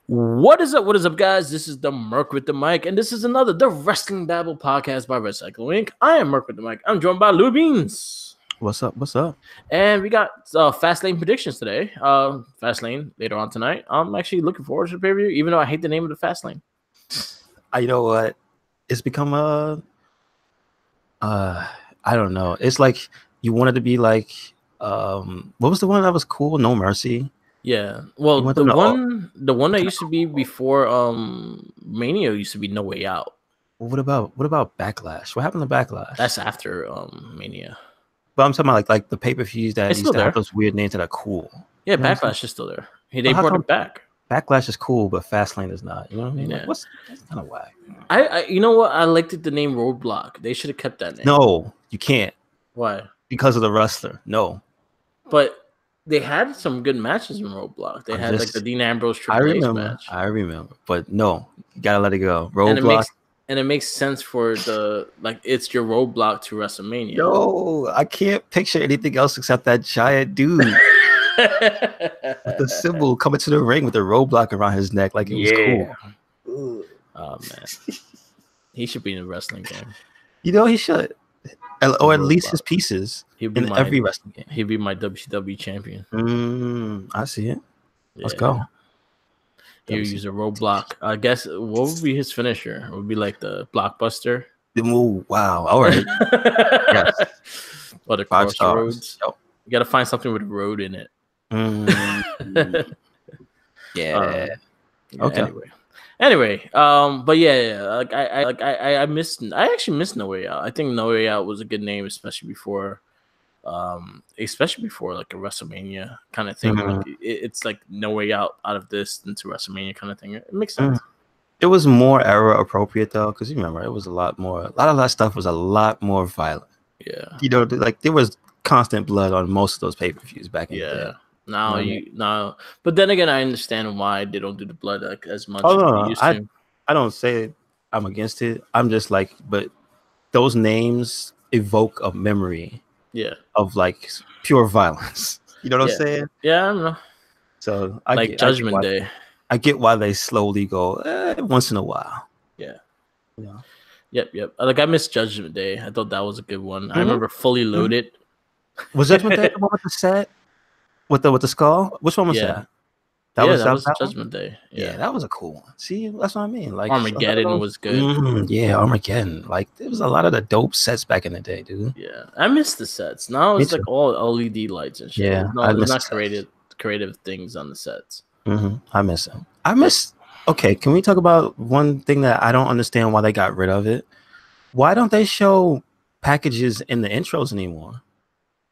What is up? What is up, guys? This is the Merc with the Mic, and this is another The Wrestling Babble podcast by Recycle Inc. I am Merc with the Mic. I'm joined by Lou Beans. What's up? What's up? And we got fastlane predictions today. Fastlane later on tonight. I'm actually looking forward to the pay-per-view, even though I hate the name of the fastlane. You know what? It's become I don't know. It's like you wanted to be like, what was the one that was cool? No Mercy. Yeah. Well, the one that used to be before Mania used to be No Way Out. What about Backlash? What happened to Backlash? That's after Mania. But I'm talking about like the pay-per-views that used to have those weird names that are cool. Yeah, you know Backlash is still there. They brought it back. Backlash is cool, but Fastlane is not. You know what I mean? Yeah. Like, that's kind of whack. I you know what? I liked the name Roadblock. They should have kept that name. No, you can't. Why? Because of the wrestler. No. But they had some good matches in Roadblock. They had like the Dean Ambrose Triple H match. I remember. But no, you gotta let it go. Roadblock. And it makes sense for it's your roadblock to WrestleMania. No, I can't picture anything else except that giant dude with the symbol coming to the ring with the roadblock around his neck, like it was cool. Oh man, he should be in a wrestling game. You know he should, or at least his pieces in every wrestling game. He'd be my WCW champion. I see it. Yeah. Let's go. He would use a roadblock. I guess what would be his finisher? It would be like the blockbuster. Ooh, wow. All right. Yes. Or the crossroads. Yep. You got to find something with a road in it. Yeah. Okay. Anyway. But yeah. I actually missed No Way Out. I think No Way Out was a good name, especially before like a WrestleMania kind of thing. Like it's like No Way Out of this into WrestleMania kind of thing. It makes sense. It was more era appropriate though, because you remember it was a lot of that stuff was a lot more violent. Yeah, you know, like there was constant blood on most of those pay-per-views back in the day. Now, but then again, I understand why they don't do the blood like as much. I don't say I'm against it. I'm just like, but those names evoke a memory. Yeah, of like pure violence. You know what I'm saying? Yeah, I don't know. So Judgment Day. I get why they slowly go once in a while. Yeah. Yep. Like I missed Judgment Day. I thought that was a good one. I remember Fully Loaded. Was Judgment Day the one with the set? With the skull? Which one was that? That was Judgment Day. Yeah, that was a cool one. See, that's what I mean. Like Armageddon was good. Yeah, Armageddon. Like there was a lot of the dope sets back in the day, dude. Yeah, I miss the sets. Now it's like all LED lights and shit. Yeah, there's not creative things on the sets. I miss them. Okay, can we talk about one thing that I don't understand why they got rid of it? Why don't they show packages in the intros anymore?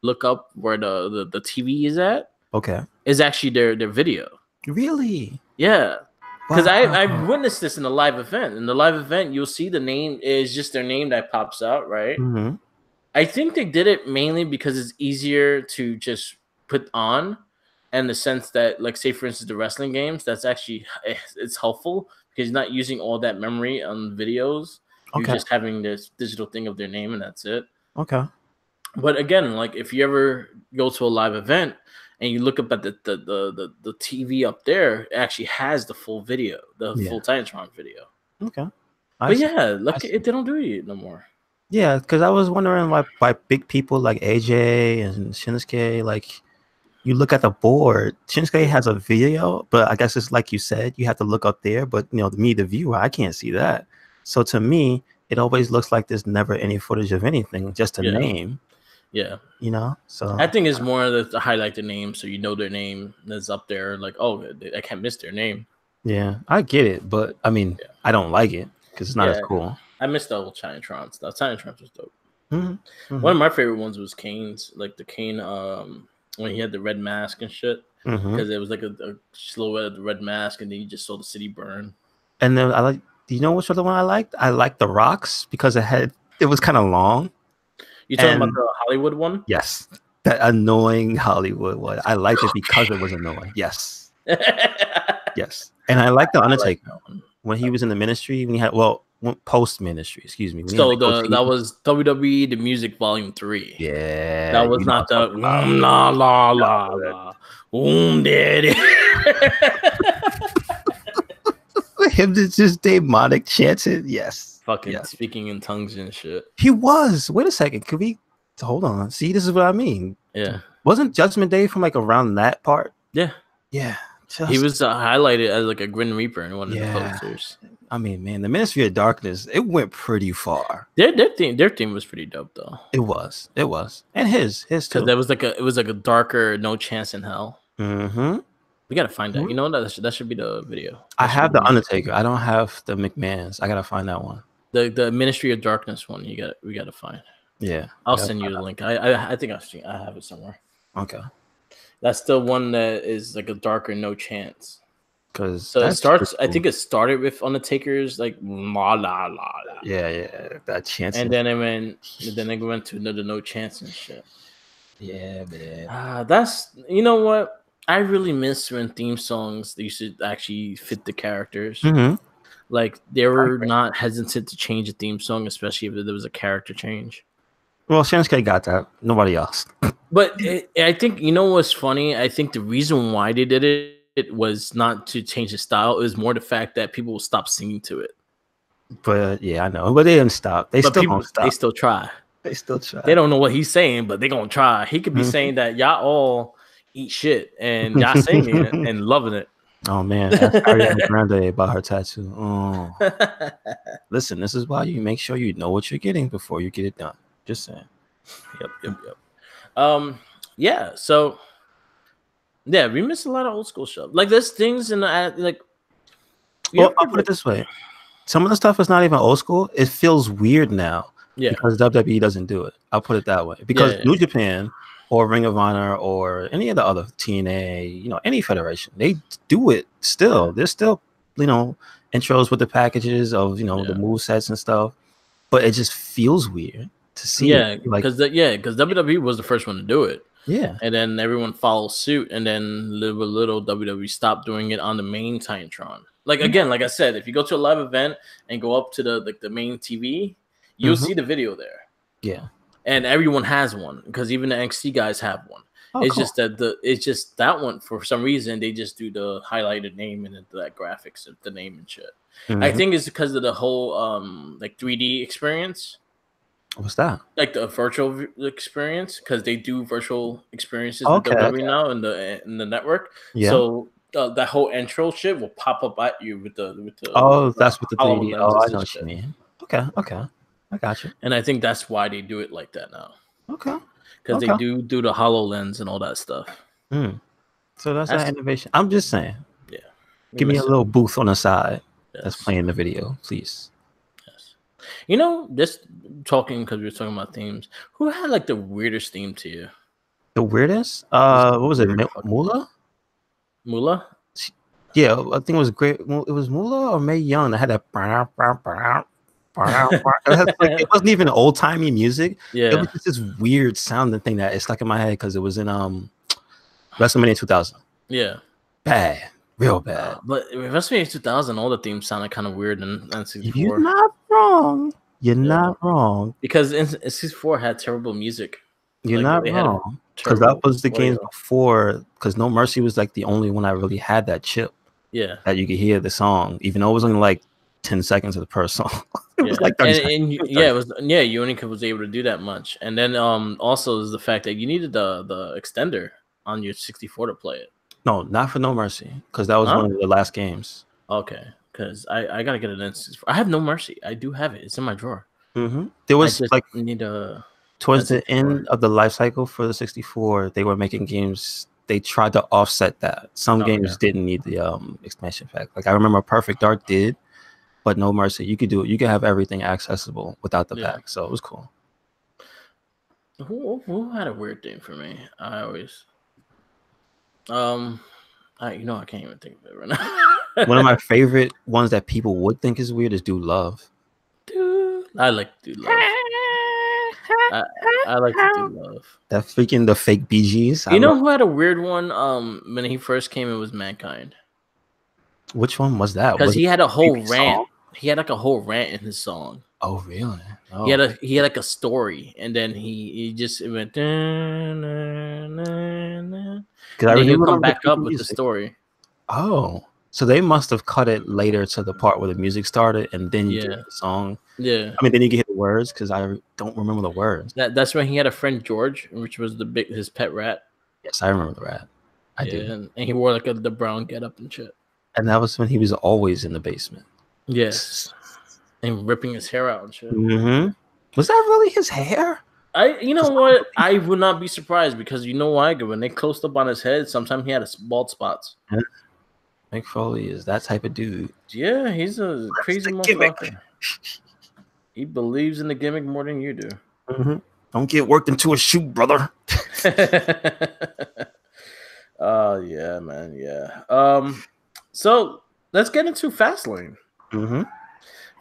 Look up where the TV is at. Okay, is actually their video. Really? Yeah. Because I've witnessed this in a live event. In the live event, you'll see the name is just their name that pops out, right? Mm-hmm. I think they did it mainly because it's easier to just put on, and the sense that, like, say for instance, the wrestling games, that's actually it's helpful because you're not using all that memory on videos. You're just having this digital thing of their name, and that's it. Okay. But again, like if you ever go to a live event and you look up at the TV up there, it actually has the full video, the full Titantron video. Okay. They don't do it no more. Yeah, because I was wondering why big people like AJ and Shinsuke, like you look at the board, Shinsuke has a video, but I guess it's like you said, you have to look up there. But me, the viewer, I can't see that. So to me, it always looks like there's never any footage of anything, just a name. Yeah, so I think it's more to highlight the name, so their name that's up there. Like, oh, I can't miss their name. Yeah, I get it, but I mean, I don't like it because it's not as cool. I missed the old Chinatron stuff. Chinatron was dope. One of my favorite ones was Kane's, like the Kane, when he had the red mask and shit, because it was like a silhouette of the red mask, and then you just saw the city burn. And then do you know which other one I liked? I liked the Rocks because it was kind of long. You talking about the Hollywood one? Yes, that annoying Hollywood one. I liked it because it was annoying. Yes, yes, and I liked the Undertaker when he was in the Ministry. When he had post Ministry, excuse me. So that was WWE The Music Volume 3. Yeah, that was not the la la la la daddy. him to just demonic chants it. Yes. Fucking Yeah. speaking in tongues and shit. He was. Wait a second. Could we hold on? See, this is what I mean. Yeah. Wasn't Judgment Day from like around that part? Yeah. Yeah. He was highlighted as like a Grim Reaper in one of the Yeah. posters. I mean, man, the Ministry of Darkness, it went pretty far. Their theme was pretty dope though. It was, and his too. Because that was like a darker No Chance in Hell. Mm-hmm. We gotta find that. You know what? That should be the video. I have the Undertaker. I don't have the McMahon's. I gotta find that one. The Ministry of Darkness one. We gotta find. Yeah, I'll send you the link. I think I have it somewhere. Okay. That's the one that is like a darker No Chance. Because it starts. Cool. I think it started with Undertaker's like la la la. Yeah, that chance. And then it went to another No Chance and shit. Yeah, man. That's you know what I really miss when theme songs they should actually fit the characters. Mm-hmm. Like they were not hesitant to change a theme song, especially if there was a character change. Well, Shinsuke got that. Nobody else. But I think you know what's funny. I think the reason why they did it was not to change the style. It was more the fact that people will stop singing to it. But yeah, I know. But they didn't stop. They still don't stop. They still try. They still try. They don't know what he's saying, but they're gonna try. He could be saying that y'all all eat shit and y'all singing it and loving it. Oh man, that's Ariana Grande about her tattoo. Oh. Listen, this is why you make sure you know what you're getting before you get it done. Just saying. Yep. Yeah. So, yeah, we miss a lot of old school stuff. Like there's things in the like. Well, I'll put it this way: some of the stuff is not even old school. It feels weird now. Yeah. Because WWE doesn't do it. I'll put it that way. Because New Japan or Ring of Honor or any of the other TNA, any federation, they do it still. There's still, intros with the packages of, the move sets and stuff. But it just feels weird to see. Yeah, because WWE was the first one to do it. Yeah. And then everyone follows suit, and then little WWE stopped doing it on the main Titantron. Like again, like I said, if you go to a live event and go up to the main TV, you'll see the video there. Yeah. And everyone has one because even the NXT guys have one. Oh, it's cool. just that one for some reason they just do the highlighted name and that graphics of the name and shit. Mm-hmm. I think it's because of the whole like 3D experience. What's that? Like the virtual experience, because they do virtual experiences with WWE now in the network. Yeah. So that whole intro shit will pop up at you with the that's with the 3D. Oh, I know what you mean. Okay. I got you. And I think that's why they do it like that now. Okay. Because they do the HoloLens and all that stuff. So that's that innovation. I'm just saying. Yeah. Give me a little booth on the side that's playing the video, please. Yes. Just talking because we were talking about themes. Who had like the weirdest theme to you? The weirdest? What was it? Moolah? Moolah? Yeah, I think it was great. It was Moolah or Mae Young that had that. It wasn't even old timey music. Yeah, it was just this weird sounding thing that it's stuck in my head because it was in WrestleMania 2000. Yeah, bad, real bad. But WrestleMania 2000, all the themes sounded kind of weird in N64. You're not wrong. You're not wrong because N64 had terrible music. You're not wrong because that was the games before. Because No Mercy was like the only one I really had that chip. Yeah, that you could hear the song, even though it was only like 10 seconds of the per song. It was like 30 seconds. You only was able to do that much. And then also is the fact that you needed the extender on your 64 to play it. No, not for No Mercy, because that was one of the last games. Okay, because I gotta get it in. I have No Mercy. I do have it. It's in my drawer. There was towards the end of the life cycle for the 64, they were making games. They tried to offset that. Some games didn't need the expansion pack. Like I remember Perfect Dark did. But No Mercy, you could do it. You could have everything accessible without the pack, so it was cool. Who had a weird thing for me? I always, I can't even think of it right now. One of my favorite ones that people would think is weird is Dude Love. I like Dude Love. I like Dude Love. That freaking the fake BGs. Who had a weird one? When he first came, it was Mankind. Which one was that? Because he had a whole rant. Song? He had like a whole rant in his song. Oh, really? Oh. He had like a story, and then he just went. Because I really come back up with the story. Oh, So they must have cut it later to the part where the music started, and then you get Yeah, the song. yeah. I mean, then you get the words because I don't remember the words. That's when he had a friend George, which was his pet rat. Yes, I remember the rap. I Yeah, do. and he wore like the brown getup and shit. And that was when he was always in the basement. Yes, and ripping his hair out and shit. Mm-hmm. Was that really his hair? You know what? I would not be surprised because you know why? When they closed up on his head, sometimes he had bald spots. Mick Foley is that type of dude. Yeah, he's a crazy motherfucker. He believes in the gimmick more than you do. Mm-hmm. Don't get worked into a shoot, brother. Oh yeah, man, yeah. So let's get into Fastlane. Mm-hmm.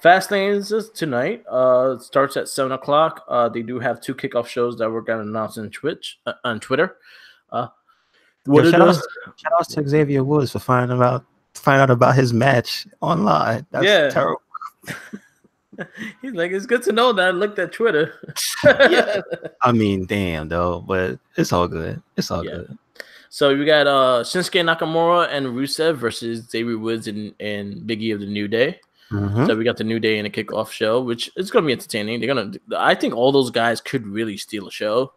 Fastlane is tonight. It starts at 7:00. They do have 2 kickoff shows that we're gonna announce on Twitter. Shout out to Xavier Woods for finding out about his match online. That's terrible. He's like, it's good to know that I looked at Twitter. Yeah. I mean, damn though, but it's all good. It's all good. So we got Shinsuke Nakamura and Rusev versus Xavier Woods and Big E of the New Day. Mm-hmm. So we got the New Day in a kickoff show, which is going to be entertaining. I think all those guys could really steal a show.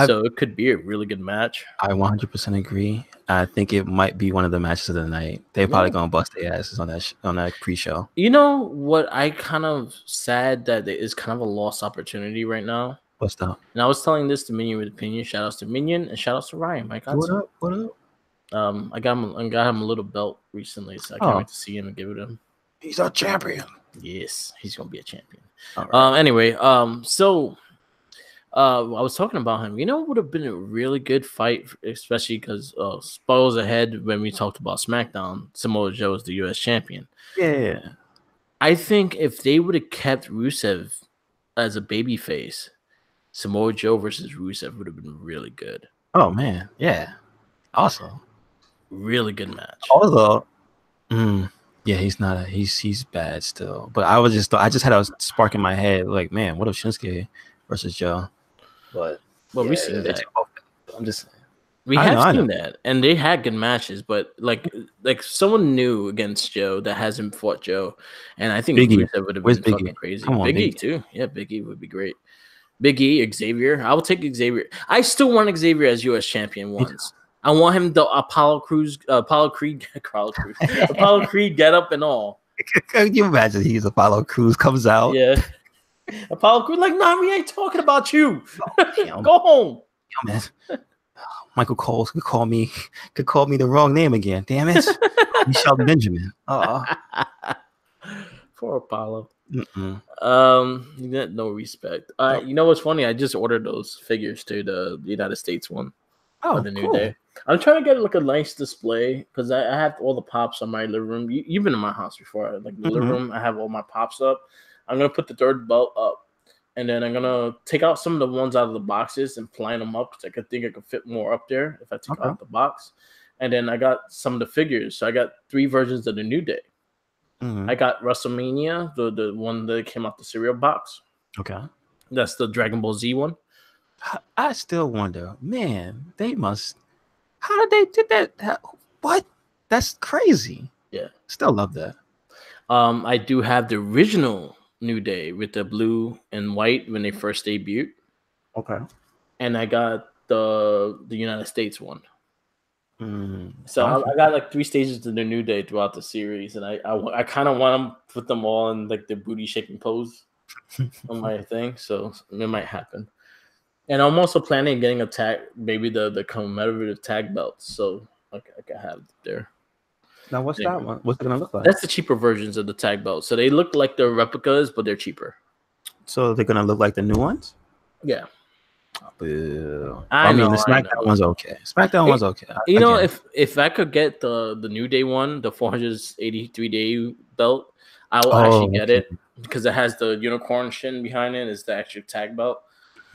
So it could be a really good match. I 100% agree. I think it might be one of the matches of the night. They're probably going to bust their asses on that pre-show. You know what? I kind of sad that it is kind of a lost opportunity right now. What's that? And I was telling this to Minion with Opinion. Shout outs to Minion and shout outs to Ryan. What up? I got him a little belt recently, so I can't wait to see him and give it him. He's a champion. Yes, he's gonna be a champion. Right. Anyway, so I was talking about him. You know, it would have been a really good fight, especially because spoils ahead when we talked about SmackDown. Samoa Joe is the U.S. champion. Yeah, I think if they would have kept Rusev as a babyface, Samoa Joe versus Rusev would have been really good. Oh man, yeah, awesome, really good match. Although, yeah, he's bad still. But I just had a spark in my head, like, man, what if Shinsuke versus Joe? But we've seen that. I'm just saying. We have seen that, and they had good matches. But like someone new against Joe that hasn't fought Joe, and I think Rusev would have been fucking crazy. Big E too, yeah, Big E would be great. Big E, Xavier. I will take Xavier. I still want Xavier as U.S. champion once. I want him the Apollo Creed get up and all. Can you imagine he's Apollo Crews comes out? Yeah. Apollo Creed, like, nah, we ain't talking about you. Go home. Yo, man. Michael Cole could call me the wrong name again. Damn it. Michelle Benjamin. Poor Apollo. No respect. You know what's funny? I just ordered those figures to the United States one for the New Day. I'm trying to get like a nice display because I have all the pops on my living room. You've been in my house before, like the living room. I have all my pops up. I'm gonna put the third belt up, and then I'm gonna take out some of the ones out of the boxes and line them up because I think I could fit more up there if I take out the box. And then I got some of the figures. So I got 3 versions of the New Day. I got WrestleMania, the one that came out the cereal box. Okay. That's the Dragon Ball Z one. I still wonder, man, they must. How did they do that? What? That's crazy. Yeah. Still love that. I do have the original New Day with the blue and white when they first debuted. Okay. And I got the United States one. So I got like 3 stages of the New Day throughout the series, and I kind of want to put them all in like the booty shaking pose on my thing, so it might happen. And I'm also planning on getting a tag, maybe the commemorative tag belts, so I can have it there. Now what's that one? What's it gonna look like? That's the cheaper versions of the tag belts, so they look like the replicas, but they're cheaper. So they're gonna look like the new ones? Yeah. I mean, the SmackDown one's okay. SmackDown one's okay. You know, if I could get the New Day one, the 483-day belt, I will actually get it because it has the unicorn shin behind it. It's the actual tag belt.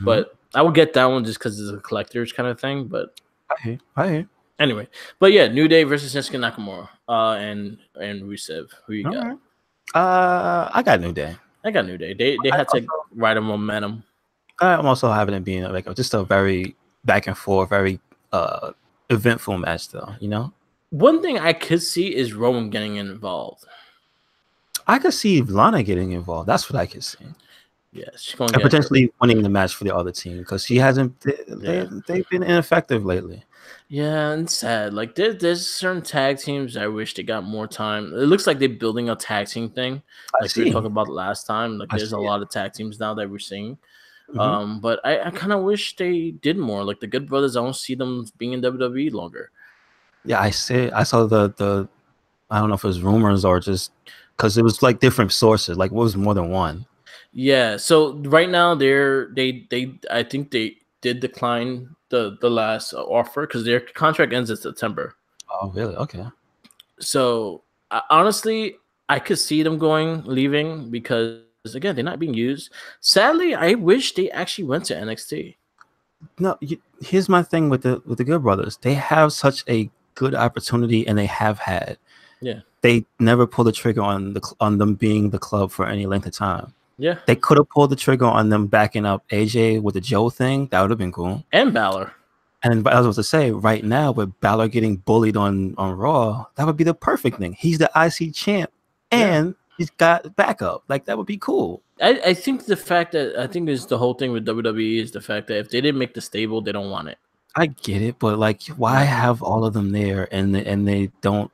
But I would get that one just because it's a collector's kind of thing. But I hear. Anyway, but yeah, New Day versus Shinsuke Nakamura and Rusev. Who you got? I got New Day. I got New Day. They had to ride a momentum. I'm also having it being like just a very back and forth, very eventful match, though. You know. One thing I could see is Rowan getting involved. I could see Lana getting involved. That's what I could see. Yeah, she's gonna And get her. potentially winning the match for the other team because she hasn't. Yeah, They've been ineffective lately. yeah, and sad. Like there's certain tag teams I wish they got more time. It looks like they're building a tag team thing, I like we were see. talking about last time. Like I there's a see it. lot of tag teams now that we're seeing. Hmm. But I kind of wish they did more. Like the Good Brothers, I don't see them being in WWE longer. Yeah, I see. I saw the. I don't know if it was rumors or just because it was like different sources. Like, what was more than one? Yeah. So right now they I think they did decline the last offer because their contract ends in September. Oh, really? Okay. So honestly, I could see them leaving because again they're not being used. Sadly, I wish they actually went to NXT. No, here's my thing with the Good Brothers. They have such a good opportunity, and they have had. Yeah. They never pulled the trigger on on them being the club for any length of time. Yeah. They could have pulled the trigger on them backing up AJ with the Joe thing. That would have been cool. And Balor. And I was about to say, right now, with Balor getting bullied on Raw, that would be the perfect thing. He's the IC champ, Yeah. and he's got backup. Like, that would be cool. I think the fact that I think is the whole thing with WWE is the fact that if they didn't make the stable, they don't want it. I get it, but like, why No. have all of them there and they don't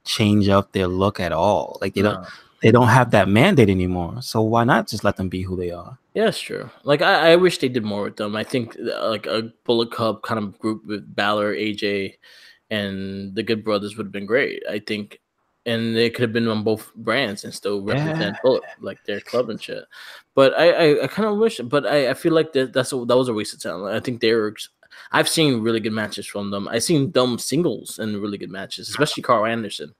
change up their look at all? Like, No. they don't have that mandate anymore. So why not just let them be who they are? Yeah, it's true. Like I wish they did more with them. I think like a Bullet Club kind of group with Balor, AJ, and the Good Brothers would have been great. I think, and they could have been on both brands and still represent Bullet like their club and shit. But I kind of wish, but I feel like that was a waste of time. I think they're. I've seen really good matches from them. I've seen them singles and really good matches, especially Carl Anderson.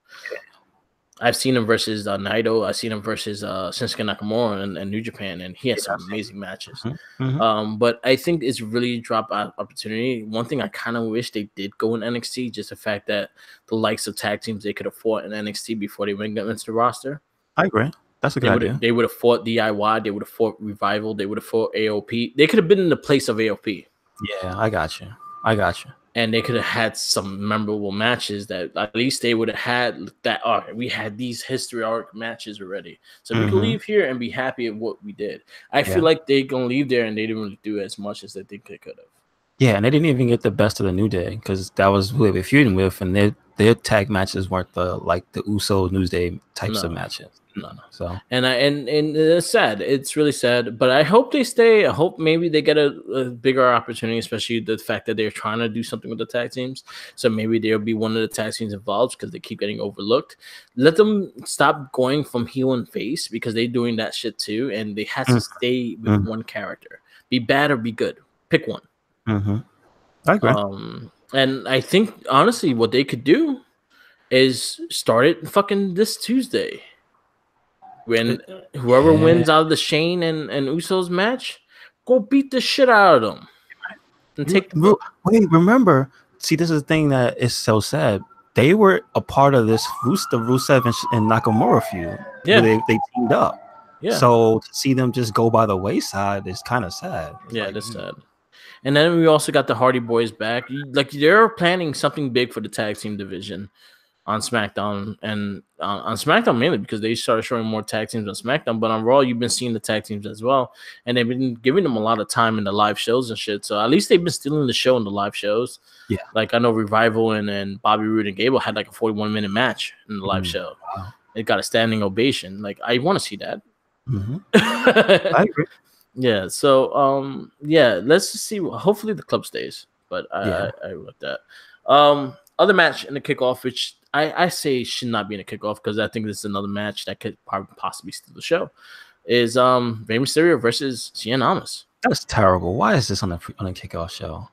I've seen him versus Naito. I've seen him versus Shinsuke Nakamura and New Japan, and he has some amazing matches. But I think it's really dropped opportunity. One thing I kind of wish they did go in NXT, just the fact that the likes of tag teams they could have fought in NXT before they went into the roster. I agree. That's a good idea. They would have fought DIY. They would have fought Revival. They would have fought AOP. They could have been in the place of AOP. Yeah, I got you. I got you. And they could have had some memorable matches that at least they would have had that. All right, we had these history arc matches already, so we could leave here and be happy at what we did. I feel like they're gonna leave there and they didn't really do as much as they think they could have. Yeah, and they didn't even get the best of the New Day because that was who they were feuding with, and their tag matches weren't the Uso New Day types of matches. No. So and it's sad. It's really sad. But I hope they stay. I hope maybe they get a bigger opportunity, especially the fact that they're trying to do something with the tag teams. So maybe they'll be one of the tag teams involved because they keep getting overlooked. Let them stop going from heel and face because they're doing that shit too, and they have to stay with one character. Be bad or be good. Pick one. I agree. And I think honestly, what they could do is start it fucking this Tuesday. When whoever wins out of the Shane and Usos match, go beat the shit out of them and take the wait. Remember, see, this is the thing that is so sad. They were a part of this the Rusev and Nakamura feud. Yeah, where they teamed up. Yeah, so to see them just go by the wayside is kind of sad. Yeah, that's sad. And then we also got the Hardy Boys back. Like they're planning something big for the tag team division on SmackDown and on SmackDown mainly because they started showing more tag teams on SmackDown. But on Raw, you've been seeing the tag teams as well, and they've been giving them a lot of time in the live shows and shit. So at least they've been stealing the show in the live shows. Yeah, like I know Revival and Bobby Roode and Gable had like a 41-minute match in the live show. Wow. It got a standing ovation. Like I want to see that. I agree. Yeah. So yeah, let's just see. Hopefully the club stays, but I like that. Other match in the kickoff, which I say should not be in a kickoff because I think this is another match that could possibly steal the show, is Rey Mysterio versus Cien Almas. That's terrible. Why is this on a kickoff show?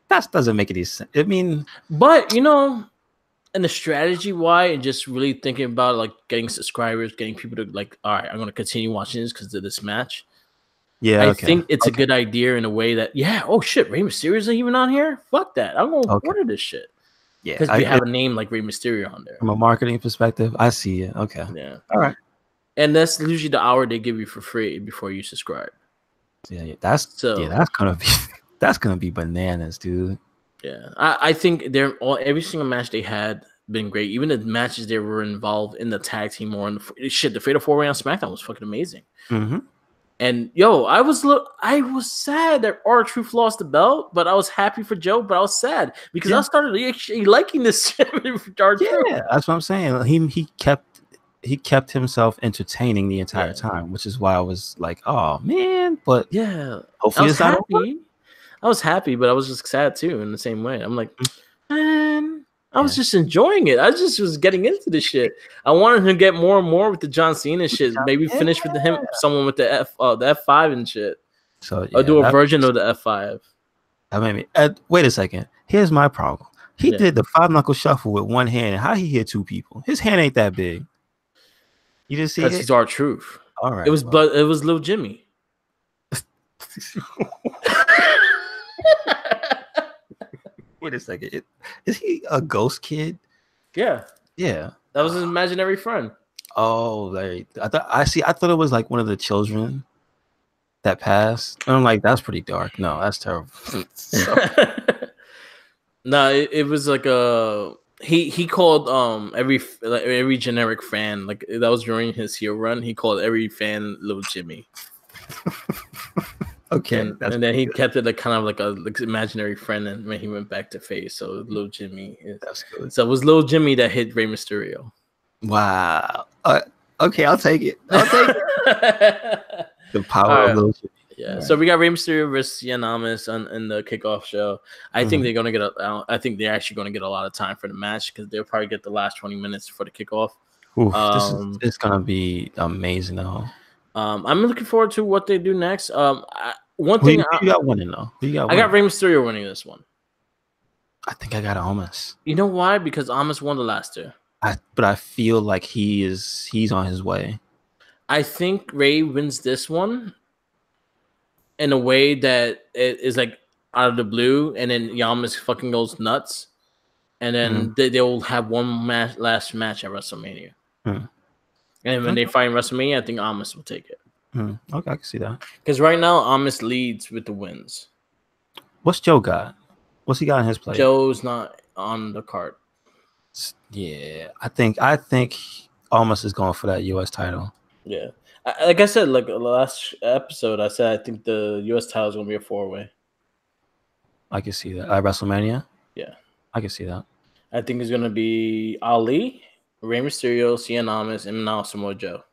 That doesn't make any sense. I mean, but you know, and the strategy why, and just really thinking about like getting subscribers, getting people to like, all right, I'm going to continue watching this because of this match. Yeah, I think it's a good idea in a way that, oh shit, Rey Mysterio's even on here? Fuck that. I'm going to order this shit. Yeah, because you have a name like Rey Mysterio on there. From a marketing perspective, I see it. Okay. Yeah. All right. And that's usually the hour they give you for free before you subscribe. Yeah, that's gonna be bananas, dude. Yeah, I think they're all every single match they had been great. Even the matches they were involved in the tag team or in the Fatal 4-Way on SmackDown was fucking amazing. Mm-hmm. And yo, I was sad that R-Truth lost the belt, but I was happy for Joe. But I was sad because I started actually liking this R-Truth. Yeah, that's what I'm saying. He kept himself entertaining the entire time, which is why I was like, oh man. But Yeah, I hopefully was it's not over. happy. I was happy, but I was just sad too in the same way. I'm like, man, I was Yeah. just enjoying it. I just was getting into the shit. I wanted to get more and more with the John Cena shit. Maybe finish with someone with the F5 and shit. So Or yeah, do a version of the F5. that made me. Wait a second. Here's my problem. He did the 5-knuckle shuffle with one hand. How he hit two people? His hand ain't that big. You didn't see it? Because he's R-Truth. All right. It was Lil Jimmy. Wait a second. Is he a ghost kid? Yeah. Yeah. That was his imaginary friend. Oh, I thought it was like one of the children that passed. And I'm like, that's pretty dark. No, that's terrible. No, it was like a he called every generic fan, like that was during his heel run. He called every fan Little Jimmy. Okay, and then he kept it like kind of like a imaginary friend, and when he went back to face, so Little Jimmy that's good. So it was Little Jimmy that hit Rey Mysterio. Wow. Okay, I'll take it. The power of Little Jimmy. Yeah, right. So we got Rey Mysterio versus Giannis in the kickoff show. I think they're gonna get I think they're actually gonna get a lot of time for the match because they'll probably get the last 20 minutes for the kickoff. Oof, it's gonna be amazing though. I'm looking forward to what they do next. Who you got winning though? I got Rey Mysterio winning this one. I think I got Almas. You know why? Because Almas won the last two. But I feel like he's on his way. I think Rey wins this one in a way that it is like out of the blue, and then Almas fucking goes nuts, and then they will have one last match at WrestleMania. And when they fight in WrestleMania, I think Almas will take it. Okay, I can see that. Because right now, Almas leads with the wins. What's Joe got? What's he got in his play? Joe's not on the card. Yeah, I think Almas is going for that U.S. title. Yeah. Like I said, like the last episode, I said I think the U.S. title is going to be a 4-way. I can see that. At WrestleMania? Yeah. I can see that. I think it's going to be Ali, Rey Mysterio, Cien Almas, and now Samoa Joe.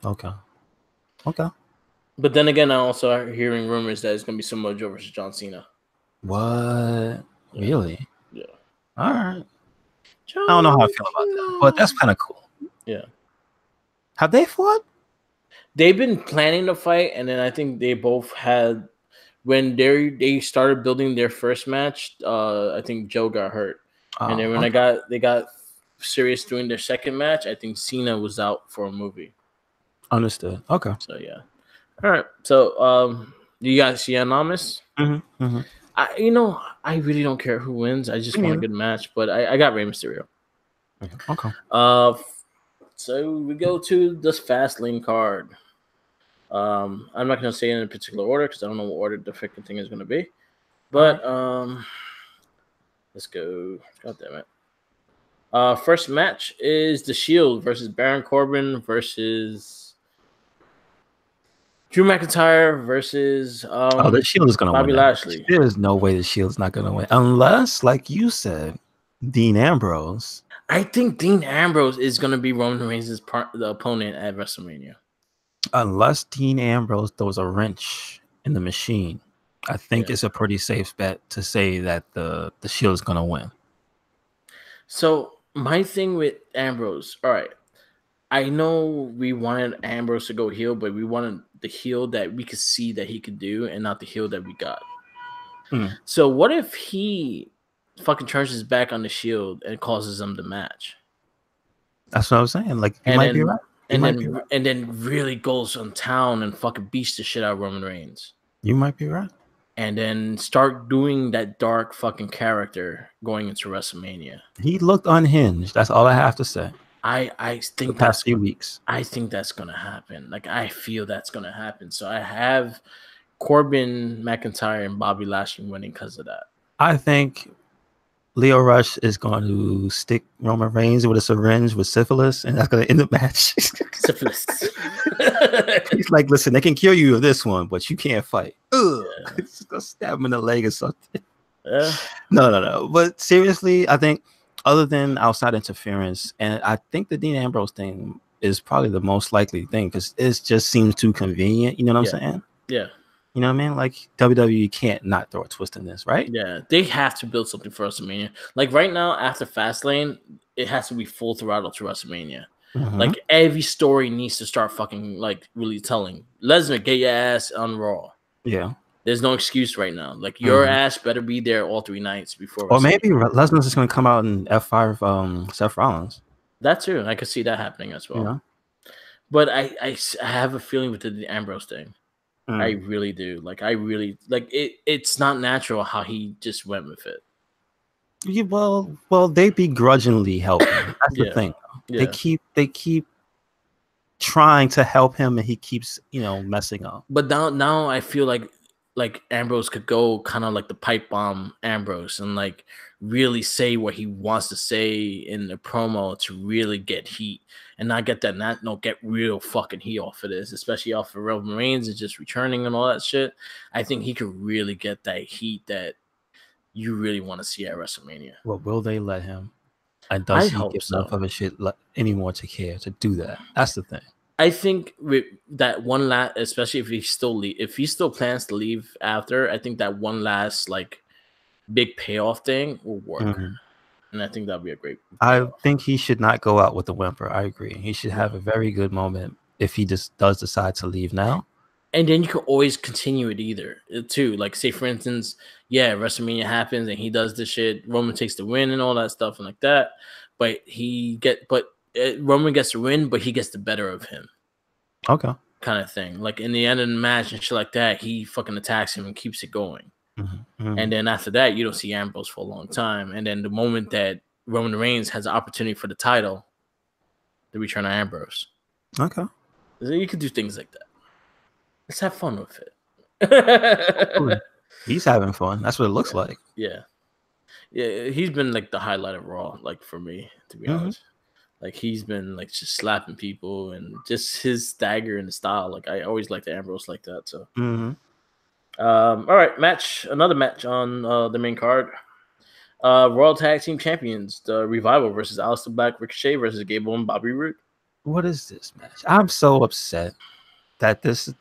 Okay. But then again, I also are hearing rumors that it's going to be Samoa Joe versus John Cena. What? Yeah. Really? Yeah. All right. I don't know how I feel about that, but that's kind of cool. Yeah. Have they fought? They've been planning to fight, and then I think they both had when they started building their first match. I think Joe got hurt, and then when they got serious doing their second match, I think Cena was out for a movie. Understood. Okay. So yeah. All right. So you got Cien Almas. I really don't care who wins. I just want a good match, but I got Rey Mysterio. Okay. So we go to this fastlane card. I'm not going to say in a particular order because I don't know what order the freaking thing is going to be. But let's go. God damn it. First match is The Shield versus Baron Corbin versus Drew McIntyre versus the Shield is going to win. Bobby Lashley. There's no way the Shield's not going to win unless, like you said, Dean Ambrose. I think Dean Ambrose is going to be Roman Reigns' the opponent at WrestleMania. Unless Dean Ambrose throws a wrench in the machine, I think it's a pretty safe bet to say that the Shield is going to win. So my thing with Ambrose, all right, I know we wanted Ambrose to go heel, but we wanted the heel that we could see that he could do and not the heel that we got. So what if he fucking turns his back on the Shield and causes them the match? That's what I was saying. Like, he might be right. And then really goes on town and fucking beats the shit out of Roman Reigns. You might be right. And then start doing that dark fucking character going into WrestleMania. He looked unhinged. That's all I have to say. I think the past few weeks. I think that's gonna happen. Like I feel that's gonna happen. So I have Corbin, McIntyre, and Bobby Lashley winning because of that. I think Leo Rush is going to stick Roman Reigns with a syringe with syphilis, and that's going to end the match. Syphilis. He's like, listen, they can cure you of this one, but you can't fight. Ugh. Yeah. It's going to stab him in the leg or something. Yeah. No. But seriously, I think other than outside interference, and I think the Dean Ambrose thing is probably the most likely thing because it just seems too convenient. You know what I'm saying? Yeah. You know what I mean? Like WWE can't not throw a twist in this, right? Yeah. They have to build something for WrestleMania. Like right now, after Fastlane, it has to be full throttle to WrestleMania. Mm-hmm. Like every story needs to start fucking like really telling. Lesnar, get your ass on Raw. Yeah. There's no excuse right now. Like your ass better be there all 3 nights before. Or maybe Lesnar's just going to come out in F5 Seth Rollins. That too. I could see that happening as well. Yeah. But I have a feeling with the Ambrose thing. I really do. Like I really like it. It's not natural how he just went with it. Yeah, well, they begrudgingly help him. That's the thing. Yeah. They keep trying to help him, and he keeps messing up. But now I feel like Ambrose could go kind of like the pipe bomb Ambrose and like really say what he wants to say in the promo to really get heat and not get get real fucking heat off of this, especially off of Roman Reigns and just returning and all that shit. I think he could really get that heat that you really want to see at WrestleMania. Well, will they let him? And does he give enough of a shit anymore to care to do that? That's the thing. I think with that one last, especially if he still plans to leave after, I think that one last like big payoff thing will work, and I think that'd be a great payoff. I think he should not go out with the whimper. I agree. He should have a very good moment if he just does decide to leave now. And then you can always continue it either too. Like say for instance, WrestleMania happens and he does this shit. Roman takes the win and all that stuff and like that, but Roman gets the win, but he gets the better of him. Okay. Kind of thing. Like in the end of the match and shit like that, he fucking attacks him and keeps it going. And then after that, you don't see Ambrose for a long time. And then the moment that Roman Reigns has an opportunity for the title, the return of Ambrose. Okay. So you could do things like that. Let's have fun with it. He's having fun. That's what it looks like. Yeah. He's been like the highlight of Raw, like for me, to be honest. Like he's been like just slapping people and just his stagger and the style. Like I always liked Ambrose like that. So, all right, another match on the main card. Royal Tag Team Champions, the Revival versus Aleister Black, Ricochet versus Gable and Bobby Roode. What is this match? I'm so upset that this is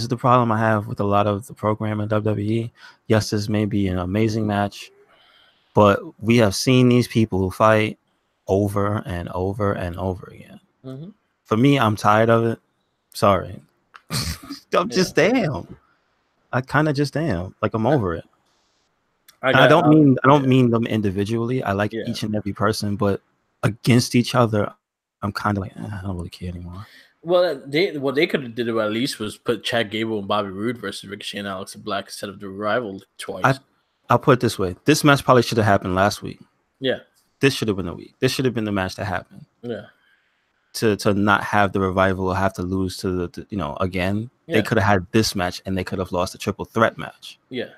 the problem I have with a lot of the program in WWE. Yes, this may be an amazing match, but we have seen these people fight over and over and over again. For me, I'm tired of it. Sorry. I'm just damn. I kind of just am. Like I'm over it. I don't mean them individually. I like each and every person, but against each other, I'm kind of like I don't really care anymore. Well, what they could have did at least was put Chad Gable and Bobby Roode versus Ricochet and Aleister Black instead of the Revival twice. I'll put it this way: this match probably should have happened last week. Yeah, this should have been the week. This should have been the match that happened. Yeah, to not have the Revival have to lose to the again. Yeah. They could have had this match and they could have lost a triple threat match. Yeah.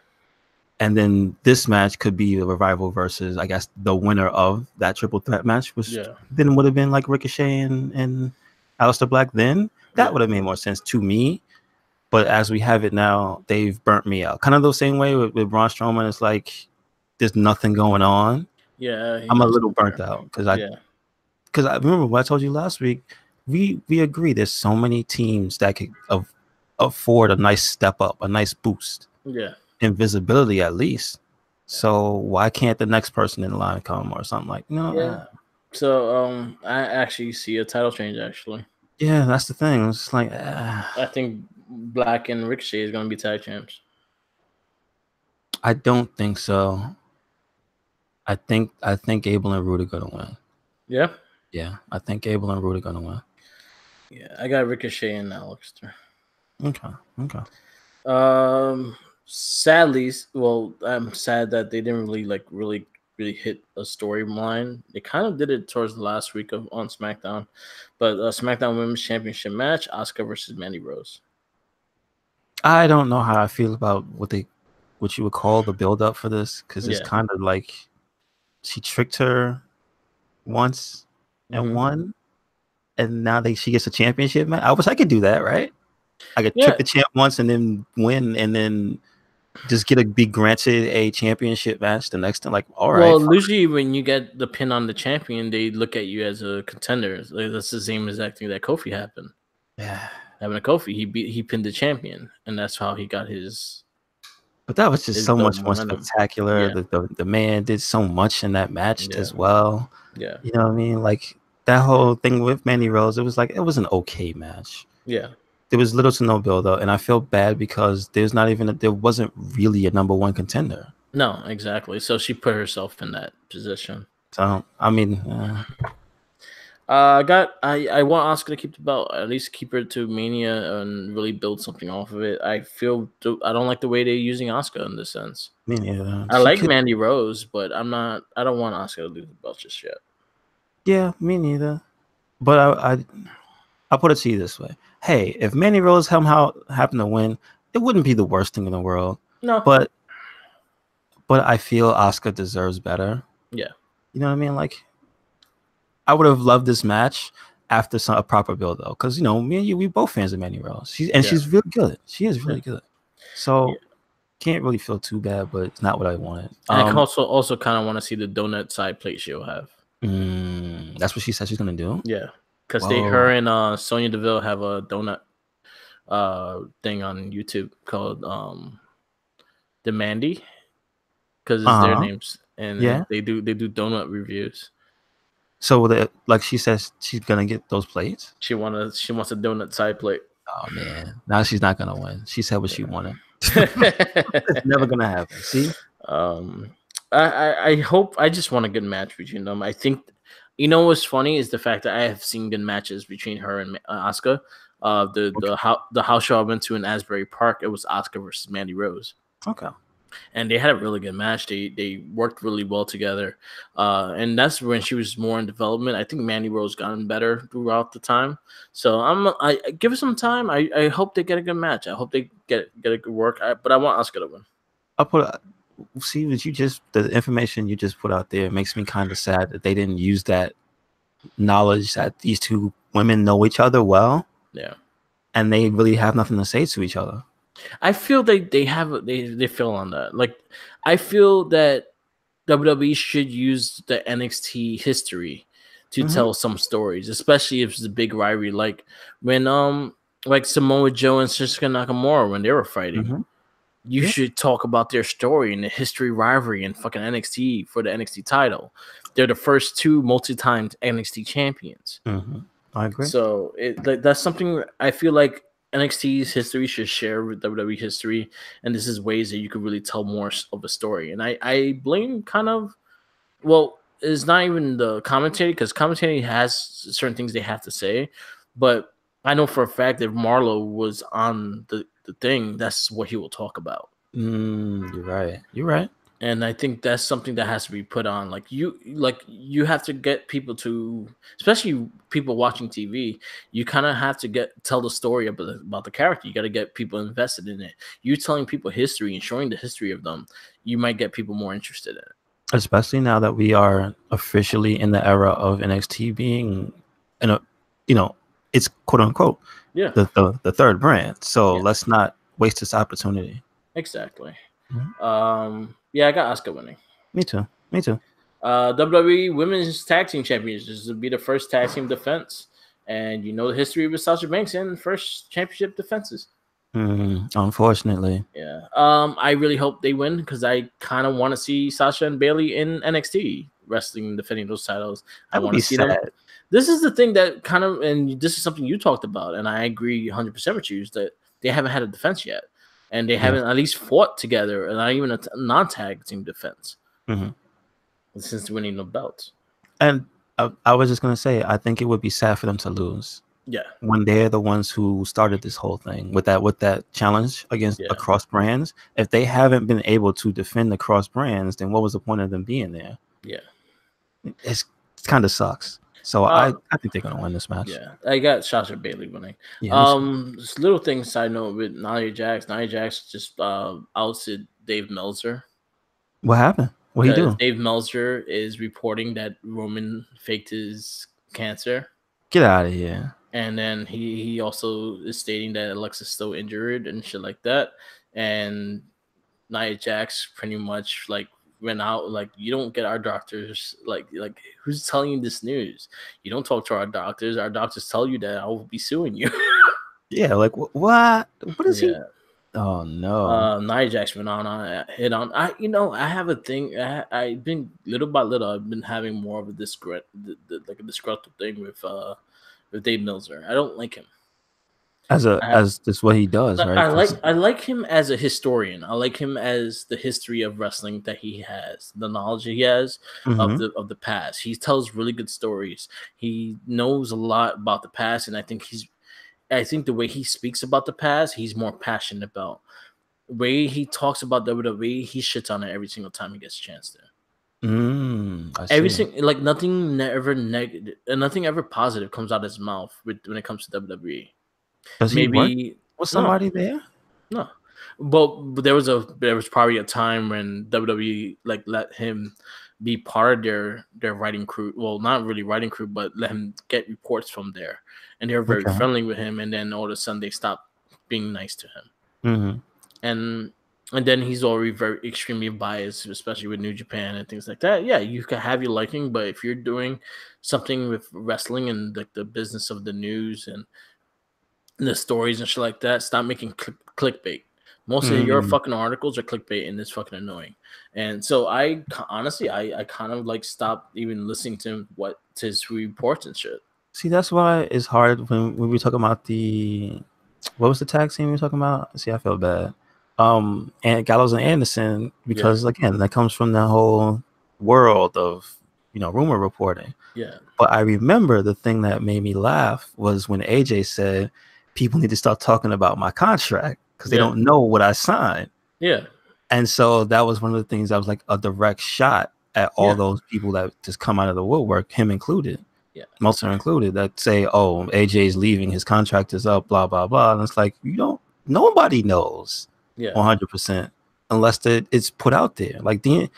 And then this match could be the Revival versus, I guess, the winner of that triple threat match, which then would have been like Ricochet and Aleister Black. Then that would have made more sense to me. But as we have it now, they've burnt me out. Kind of the same way with Braun Strowman. It's like there's nothing going on. Yeah, I'm a little burnt out because I remember what I told you last week. We agree there's so many teams that could afford a nice step up, a nice boost. Yeah. Invisibility at least. So why can't the next person in line come or something like So I actually see a title change actually. Yeah, that's the thing. It's like I think Black and Ricochet is going to be tag champs. I don't think so. I think Gable and Roode are going to win. Yeah. Yeah, I think Gable and Roode are going to win. Yeah, I got Ricochet and Aleister. Okay. Sadly, I'm sad that they didn't really hit a storyline. They kind of did it towards the last week on SmackDown, but SmackDown Women's Championship match: Asuka versus Mandy Rose. I don't know how I feel about what you would call the build up for this, because it's Yeah. kind of like she tricked her once and Hmm. won, and now she gets a championship match. I wish I could do that, right? I could trick Yeah. the champ once and then win, and then just be granted a championship match the next time. Like, all right, Well, fine. usually when you get the pin on the champion, they look at you as a contender. Like, that's the same exact thing that Kofi happened. Yeah. Having a Kofi, he pinned the champion, and that's how he got But that was just his so belt much more momentum. spectacular. Yeah. The man did so much in that match Yeah. as well. Yeah. You know what I mean? Like that whole thing with Mandy Rose, it was an okay match. Yeah. There was little to no build up, and I feel bad because there wasn't really a number one contender. No, exactly. So she put herself in that position. So I mean, I want Oscar to keep the belt, at least keep her to Mania and really build something off of it. I don't like the way they're using Oscar in this sense. I mean, yeah, I she like could. Mandy Rose, but I don't want Oscar to lose the belt just yet. Yeah, me neither. But I put it to you this way: hey, if Mandy Rose somehow happened to win, it wouldn't be the worst thing in the world. No. But I feel Oscar deserves better. Yeah. You know what I mean? Like, I would have loved this match after a proper build, though, because me and you, we both fans of Mandy Rose. Yeah. She's really good. She is Yeah. really good. Yeah. So can't really feel too bad, but it's not what I wanted. And I also kind of want to see the donut side plate she'll have. That's what she said she's gonna do. Yeah. Because her Whoa. and Sonya Deville have a donut thing on YouTube called the Mandy, because it's their Uh-huh. names, and Yeah. they do donut reviews. So like she says she's gonna get those plates. She wants a donut side plate. Oh man, now she's not gonna win. She said what she wanted. Yeah. It's never gonna happen. See? um, I hope, I just want a good match between them. I think, what's funny is the fact that I have seen good matches between her and Asuka. Okay. The house show I went to in Asbury Park, it was Asuka versus Mandy Rose, Okay. and they had a really good match. They worked really well together, and that's when she was more in development. I think Mandy Rose gotten better throughout the time. So I give it some time. I hope they get a good match. I hope they get a good work. But I want Asuka to win. I'll put see what the information you just put out there makes me kind of sad that they didn't use that knowledge that these two women know each other well Yeah. and they really have nothing to say to each other. I feel they feel on that. Like, I feel that WWE should use the NXT history to Mm-hmm. tell some stories, especially if it's a big rivalry. Like when like Samoa Joe and Shinsuke Nakamura, when they were fighting. Mm-hmm. You Yeah. should talk about their story and the history rivalry and fucking NXT for the NXT title. They're the first two multi-time NXT champions. Mm-hmm. I agree. So that's something I feel like NXT's history should share with WWE history, and this is ways that you could really tell more of a story. And I blame kind of, well, it's not even the commentary, because commentary has certain things they have to say, but I know for a fact that if Marlo was on the thing, that's what he will talk about. You're right. You're right. And I think that's something that has to be put on. You have to get people to, especially people watching TV. You kind of have to tell the story about the character. You got to get people invested in it. You telling people history and showing the history of them, you might get people more interested in it. Especially now that we are officially in the era of NXT being in a, it's quote unquote Yeah, the third brand. So yeah, let's not waste this opportunity. exactly. Mhm. Yeah, I got Asuka winning. Me too. Me too. WWE Women's Tag Team Champions. This will be the first tag team defense, and the history with Sasha Banks and first championship defenses. Unfortunately, Yeah. I really hope they win, because I kind of want to see Sasha and Bailey in NXT wrestling, defending those titles. I that would want to be see them. sad. This is the thing that kind of, and this is something you talked about, and I agree 100% with you, is that they haven't had a defense yet, and they Yeah. haven't at least fought together, and not even a non-tag team defense hmm since winning the belts. And I was just gonna say, I think it would be sad for them to lose Yeah. when they're the ones who started this whole thing with that challenge against Yeah. across brands. If they haven't been able to defend the cross brands, then what was the point of them being there? Yeah. It kind of sucks. So Uh, I think they're gonna win this match. yeah, I got Sasha Bailey winning. Yeah, me too. Just little thing side note with Nia Jax. Nia Jax just ousted Dave Meltzer What happened? What he because do? Dave Meltzer is reporting that Roman faked his cancer. Get out of here. And then he also is stating that Alexa's still injured and shit like that. And Nia Jax pretty much like went out like, you don't get our doctors, like who's telling you this news? You don't talk to our doctors. Our doctors tell you that I will be suing you. Yeah, like what? What is he? Yeah. Oh no. Nia Jax went on hit on. I have a thing. I've been little by little. I've been having more of a like a disgruntled thing with Dave Meltzer. I don't like him. I, As just what he does, right? I like him as a historian. I like him as the history of wrestling that he has, the knowledge he has Mm-hmm. of the past. He tells really good stories. He knows a lot about the past, and I think the way he speaks about the past, he's more passionate about. The way he talks about WWE, he shits on it every single time he gets a chance to. I see. Everything like nothing ever negative, nothing ever positive comes out of his mouth when it comes to WWE. Does he work Maybe with no, somebody there? no. But there was probably a time when WWE like let him be part of their writing crew. Well, not really writing crew, but let him get reports from there, and they were very Okay. friendly with him. And then all of a sudden, they stopped being nice to him, Mm-hmm. and then he's already very extremely biased, especially with New Japan and things like that. Yeah, you can have your liking, but if you're doing something with wrestling and like the business of the news and the stories and shit like that, stop making clickbait. Most of your Mm. fucking articles are clickbait, and it's fucking annoying. And so I honestly, I kind of like stopped even listening to what to his reports and shit. See, that's why it's hard when we were talking about the what was the tag team we were talking about? See, I feel bad. And Gallows and Anderson, Yeah, because again, that comes from the whole world of rumor reporting. yeah, But I remember the thing that made me laugh was when AJ said people need to start talking about my contract because they yeah, don't know what I signed. yeah, And so that was one of the things that was like a direct shot at all yeah, those people that just come out of the woodwork, him included, yeah, Meltzer included, that say, "Oh, AJ's leaving, his contract is up, blah blah blah." And it's like nobody knows yeah, 100% unless it's put out there. Like the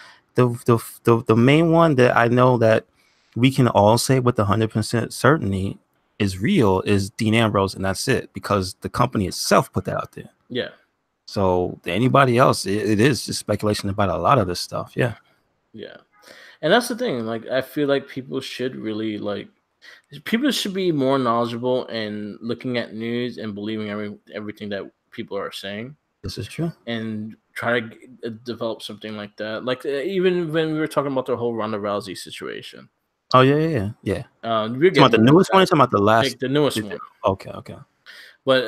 main one that I know that we can all say with 100% certainty is real is Dean Ambrose, and that's it because the company itself put that out there. yeah, So anybody else, it is just speculation about a lot of this stuff. Yeah, yeah. And that's the thing. Like, I feel like people should be more knowledgeable and looking at news and believing everything that people are saying, this is true. and try to develop something like that. Like even when we were talking about the whole Ronda Rousey situation, Oh yeah. we'll Talking get about the more into newest one. that. You're talking about the last. Like the newest one, Okay. but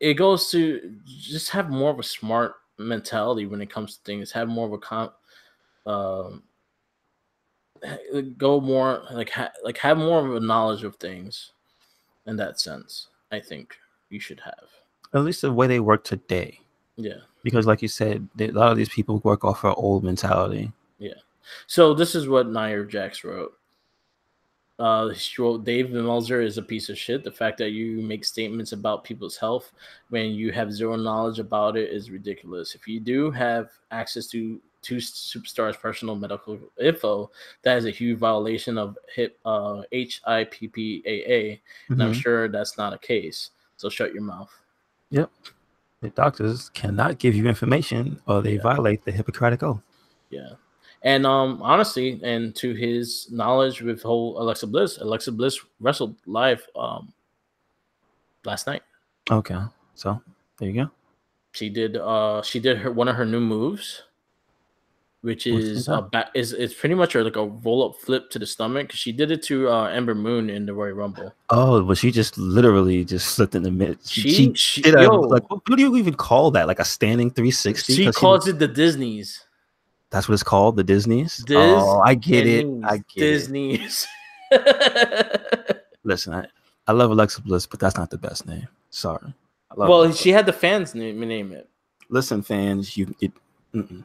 it goes to just have more of a smart mentality when it comes to things. Have more of um, go more like have more of a knowledge of things in that sense. I think you should have. At least the way they work today, Yeah, because like you said, a lot of these people work off our old mentality. yeah. So this is what Nia Jax wrote. She wrote, Dave Meltzer is a piece of shit. The fact that you make statements about people's health when you have zero knowledge about it is ridiculous. If you do have access to two superstars' personal medical info, that is a huge violation of HIPPAA, and I'm Mm-hmm. sure that's not a case. So shut your mouth. Yep. The doctors cannot give you information, or they Yeah, violate the Hippocratic Oath. yeah. And honestly, and to his knowledge with whole Alexa Bliss wrestled live last night. Okay, so there you go. She did her one of her new moves, which What's is that? it's pretty much like a roll up flip to the stomach. She did it to Ember Moon in the Royal Rumble. Oh, but she just literally just slipped in the mid. She Did a like yo what do you even call that? Like a standing 360? she Because calls it the Disney's. that's what it's called, the Disney's. Oh, I get And it. knees. I get it. Disney's. Listen, I love Alexa Bliss, but that's not the best name. Sorry, I love Well, her. she had the fans name it. Listen, fans, mm-mm.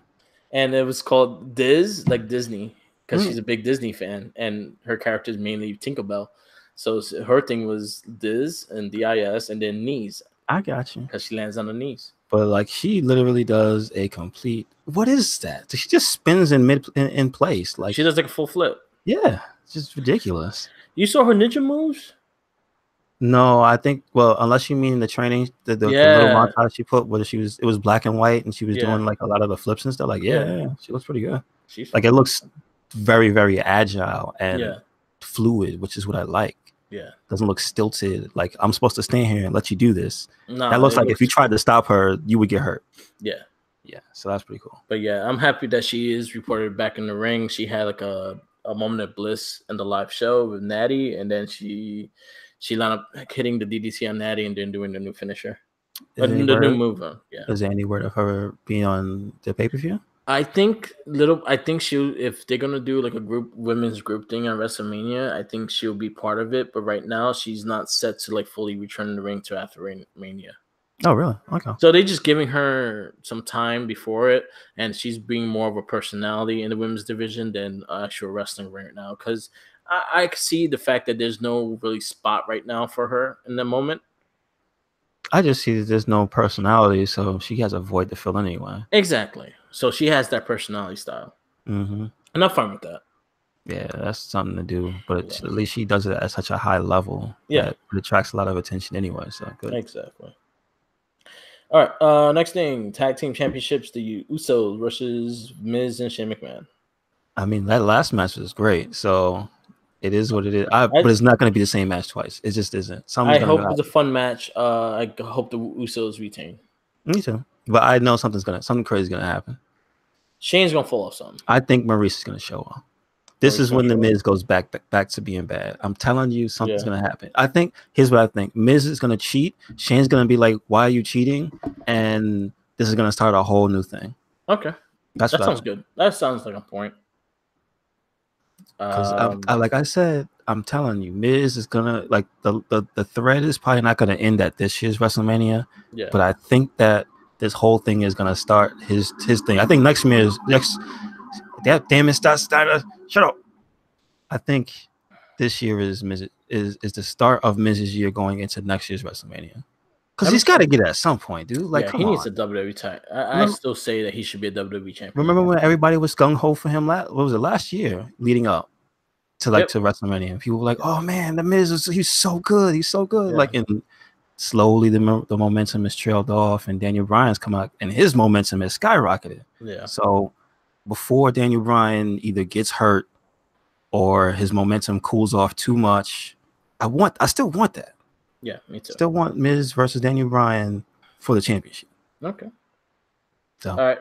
And it was called Diz, like Disney. because she's a big Disney fan, and her character is mainly Tinkerbell. So her thing was Diz and DIS, and then knees I got you. because she lands on the knees. But like she literally does a complete. What is that? She just spins in place. Like She does like a full flip. yeah, it's just ridiculous. You saw her ninja moves? No, I think unless you mean the training, the little Yeah, montage she put where it was black and white and she was yeah, doing like a lot of the flips and stuff. Like yeah, she looks pretty good. she's Like it looks very, very agile and yeah, fluid, which is what I like. yeah. Doesn't look stilted. Like I'm supposed to stand here and let you do this. Nah, That looks like if you tried to stop her, you would get hurt. yeah. Yeah, so that's pretty cool. But yeah, I'm happy that she is reported back in the ring. She had like a moment of bliss in the live show with Natty, and then she lined up hitting the DDT on Natty and then doing the new finisher. The new move. Yeah. Is there any word of her being on the pay-per-view? I think she'll, if they're gonna do like a women's group thing on WrestleMania, I think she'll be part of it. But right now she's not set to like fully return in the ring to after Mania. Oh, really? Okay. So they're just giving her some time before it, and she's being more of a personality in the women's division than actual wrestling right now. Because I see the fact that there's no really spot right now for her in the moment. I just see that there's no personality, so she has a void to fill anyway. Exactly. So she has that personality style. Mm-hmm. And I'm fine with that. Yeah, that's something to do. But at least she does it at such a high level that it attracts a lot of attention anyway. So good. Exactly. All right. Next thing, tag team championships: the Usos versus Miz and Shane McMahon. I mean, that last match was great. So it is what it is. But it's not going to be the same match twice. It just isn't. I hope it's a fun match. I hope the Usos retain. Me too. But I know something crazy is gonna happen. Shane's gonna fall off something. I think Maurice is gonna show up. This is when the Miz goes back to being bad. I'm telling you, something's gonna happen. I think here's what I think. Miz is gonna cheat. Shane's gonna be like, "Why are you cheating?" And this is gonna start a whole new thing. Okay, that sounds good. That sounds like a point. Because like I said, I'm telling you, Miz is gonna like the thread is probably not gonna end at this year's WrestleMania. Yeah. But I think that this whole thing is gonna start his thing. I think next damn it, Steiner, shut up. I think this year is the start of Miz's year going into next year's WrestleMania. Because he's got to get it at some point, dude. Like, come he on. needs a WWE title. I still say that he should be a WWE champion. Remember when everybody was gung ho for him? What was it, last year, leading up to to WrestleMania? And people were like, "Oh man, the Miz he's so good. He's so good." Yeah. Like, and slowly the momentum is trailed off, and Daniel Bryan's come out, and his momentum has skyrocketed. Yeah. So before Daniel Bryan either gets hurt or his momentum cools off too much, I still want that. Yeah, me too. Still want Miz versus Daniel Bryan for the championship. Okay. So. All right.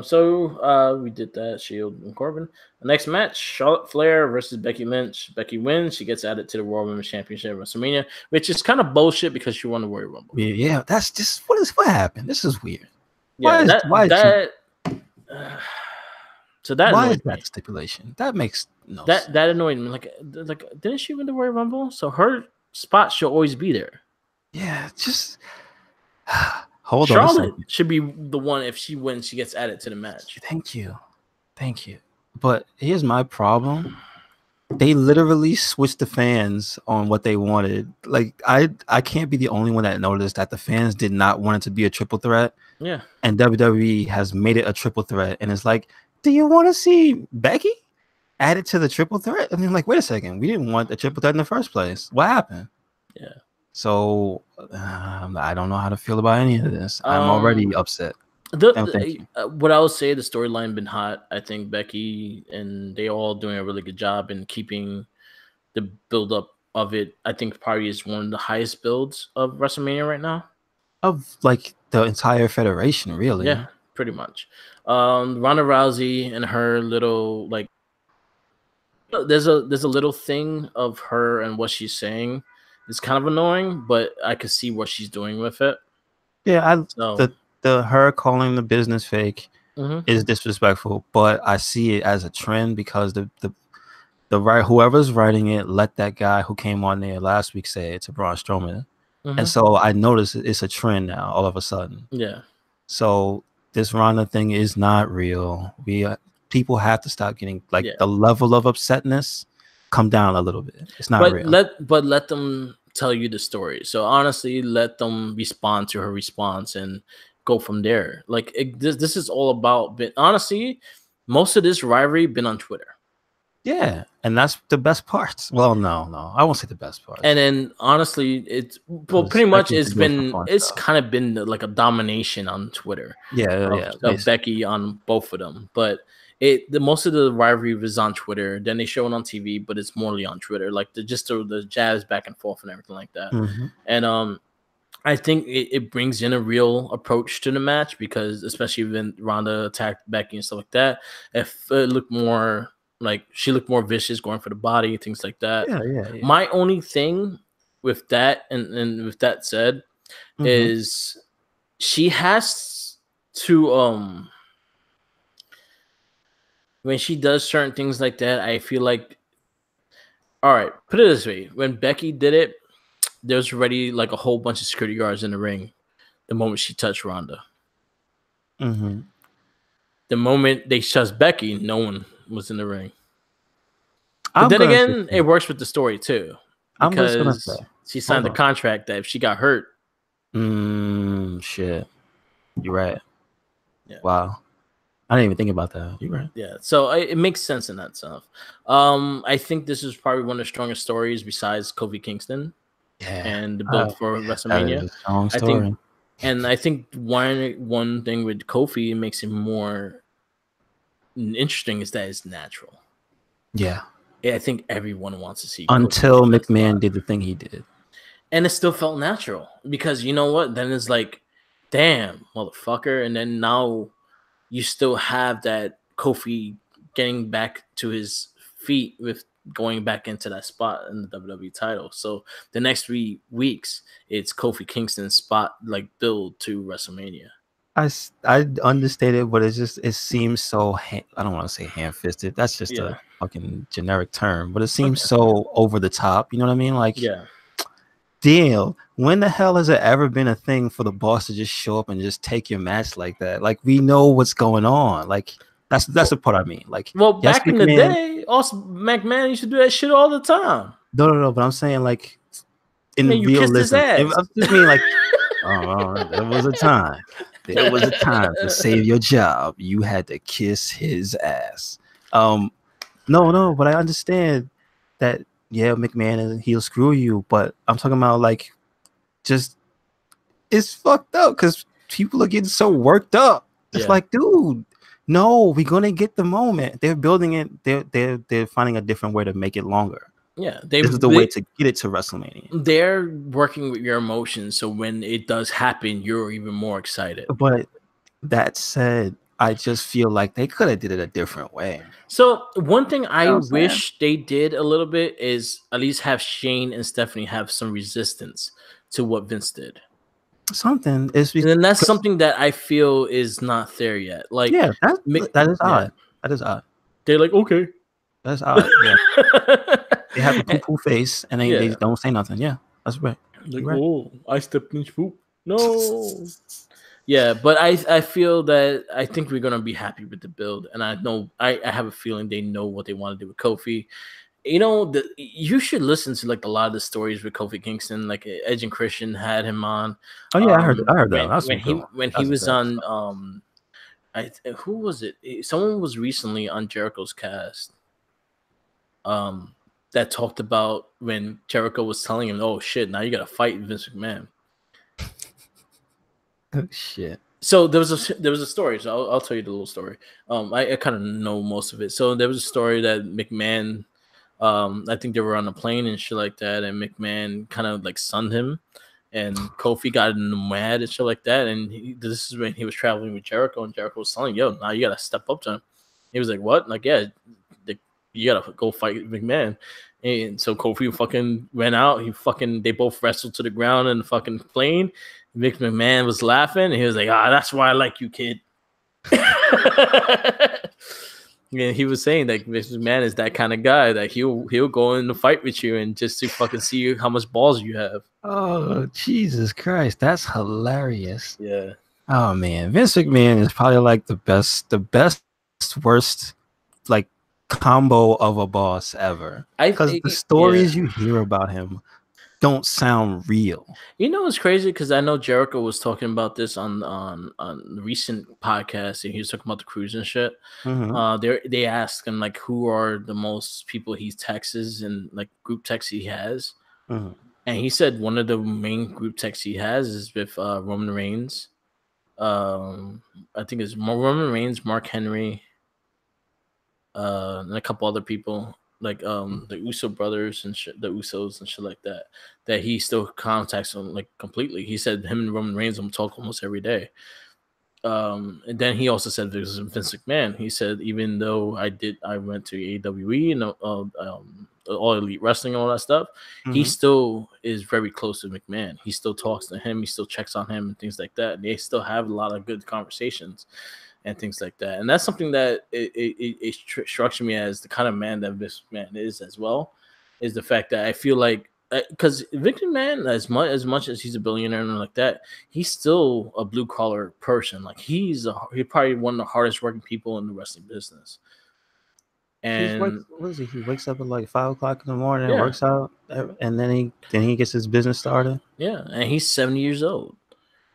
So we did that. Shield and Corbin. The next match: Charlotte Flair versus Becky Lynch. Becky wins. She gets added to the Royal Women's Championship at WrestleMania, which is kind of bullshit because she won the Royal Rumble. Yeah, that's just what happened. This is weird. Yeah, why is that the stipulation? That makes no sense. That annoyed me. Like didn't she win the Royal Rumble? So her spot should always be there. Yeah, just hold on. Charlotte should be the one. If she wins, she gets added to the match. Thank you. But here's my problem. They literally switched the fans on what they wanted. Like I can't be the only one that noticed that the fans did not want it to be a triple threat. Yeah. And WWE has made it a triple threat. And it's like, do you want to see Becky added to the triple threat? I mean, like, wait a second. We didn't want the triple threat in the first place. What happened? Yeah. So I don't know how to feel about any of this. I'm already upset. What I would say, the storyline been hot. I think Becky and they all doing a really good job in keeping the build up of it. I think probably is one of the highest builds of WrestleMania right now. Of like the entire federation, really. Yeah, pretty much. Ronda Rousey and her little like there's a little thing of her and what she's saying. It's kind of annoying, but I could see what she's doing with it. Yeah, her calling the business fake is disrespectful, but I see it as a trend because whoever's writing it let that guy who came on there last week say it to Braun Strowman, and so I noticed it's a trend now all of a sudden. Yeah. So this Ronda thing is not real. people have to stop getting like Yeah. the level of upsetness come down a little bit. It's not real. But let them tell you the story. So honestly, let them respond to her response and go from there. Like this is all about. But honestly, most of this rivalry been on Twitter. Yeah, and that's the best parts. Well, no, I won't say the best And parts then honestly, it's well, because pretty much Becky used to do some fun it's stuff. kind of been like a domination on Twitter Yeah, of basically. Becky on both of them. But the most of the rivalry was on Twitter. Then they show it on TV, but it's morely on Twitter, like the jabs back and forth and everything like that. Mm-hmm. And I think it brings in a real approach to the match because especially when Ronda attacked Becky and stuff like that, if it looked more like she looked more vicious going for the body, things like that. Yeah. My only thing with that and with that said Mm-hmm. is she has to when she does certain things like that, I feel like all right, put it this way, when Becky did it, there was already like a whole bunch of security guards in the ring the moment she touched Ronda. Mm-hmm. The moment they touched Becky, no one was in the ring. But I'm then gonna say, again, it works with the story too. I'm just gonna say, Because she hold signed the on. contract that if she got hurt, Shit. You're right. yeah. Wow. I didn't even think about that. You're right. Yeah, so it makes sense in that stuff. I think this is probably one of the strongest stories besides Kofi Kingston Yeah. and the build for That is WrestleMania. a strong I think, story. and I think one thing with Kofi makes him more interesting is that it's natural. Yeah. I think everyone wants to see Until Kofi McMahon did the thing he did. and it still felt natural because you know what? Then it's like, damn, motherfucker, and then now you still have that Kofi getting back to his feet with going back into that spot in the WWE title. So the next 3 weeks, it's Kofi Kingston's spot like build to WrestleMania. I understand it, but it seems so. I don't want to say ham-fisted. That's just Yeah. a fucking generic term, but it seems Okay. so over the top. You know what I mean? Like, Yeah. damn, when the hell has it ever been a thing for the boss to just show up and just take your match like that? Like, we know what's going on. Like, that's the part I mean. Like, Well, yes, back in the McMahon. day, also McMahon used to do that shit all the time. No. But I'm saying like Man, in you kissed his realism. ass. I just mean like, oh, there was a time. There was a time to save your job. You had to kiss his ass. No, but I understand that. Yeah, McMahon he'll screw you, but I'm talking about like just it's fucked up because people are getting so worked up. It's Yeah. like, dude, no, we're gonna get the moment. They're building it. They're finding a different way to make it longer. Yeah, This is the way to get it to WrestleMania. they're working with your emotions, so when it does happen, you're even more excited. But that said, I just feel like they could have did it a different way. So one thing I You know what I'm saying? wish they did a little bit is at least have Shane and Stephanie have some resistance to what Vince did. Something is, And then that's something that I feel is not there yet. Like, yeah, that is odd. That is odd. They're like, okay, That's odd. Yeah, they have a poo face and they don't say nothing. Yeah, that's right. Like, Right. oh, I stepped in his poop. No. Yeah, but I feel that I think we're gonna be happy with the build, and I know I have a feeling they know what they want to do with Kofi. You know, you should listen to like a lot of the stories with Kofi Kingston. Like Edge and Christian had him on. Oh yeah, I heard that. That's When he was on who was it? Someone was recently on Jericho's cast. That talked about when Jericho was telling him, "Oh shit, now you got to fight Vince McMahon." Oh shit. So there was a story. So I'll tell you the little story. I kind of know most of it. So there was a story that McMahon, I think they were on a plane and shit like that, and McMahon kind of like sunned him, and Kofi got mad and shit like that. And this is when he was traveling with Jericho, and Jericho was telling, "Yo, now you gotta step up to him." He was like, "What?" Like, yeah, you gotta go fight McMahon. And so Kofi fucking went out. They both wrestled to the ground in the fucking plane. Mick McMahon was laughing, and he was like, that's why I like you, kid. And he was saying that Mick McMahon is that kind of guy that he'll go in the fight with you and just to fucking see how much balls you have. Oh Jesus Christ, that's hilarious. Yeah. Oh man, Vince McMahon is probably like the best worst like combo of a boss ever. Because the Yeah. stories you hear about him don't sound real. You know what's crazy? Because I know Jericho was talking about this on recent podcasts, and he was talking about the cruise and shit. Mm-hmm. They asked him like who are the most people he texts and like group texts he has, Mm-hmm. and he said one of the main group texts he has is with Roman Reigns. I think it's Roman Reigns, Mark Henry, and a couple other people like the Uso brothers and shit, the Usos and shit like that. That he still contacts them like completely. He said him and Roman Reigns talk almost every day. And then he also said this is Vince McMahon. He said even though I went to AWE and All Elite Wrestling and all that stuff, he Mm-hmm. still is very close to McMahon. He still talks to him. He still checks on him and things like that. And they still have a lot of good conversations and things like that. And that's something that it strikes me as the kind of man that this man is as well, is the fact that I feel like because Victor Man, as much as he's a billionaire and like that, he's still a blue collar person. Like he's probably one of the hardest working people in the wrestling business. And What is he? He wakes up at like 5 o'clock in the morning and yeah, works out, and then he gets his business started. yeah, and he's 70 years old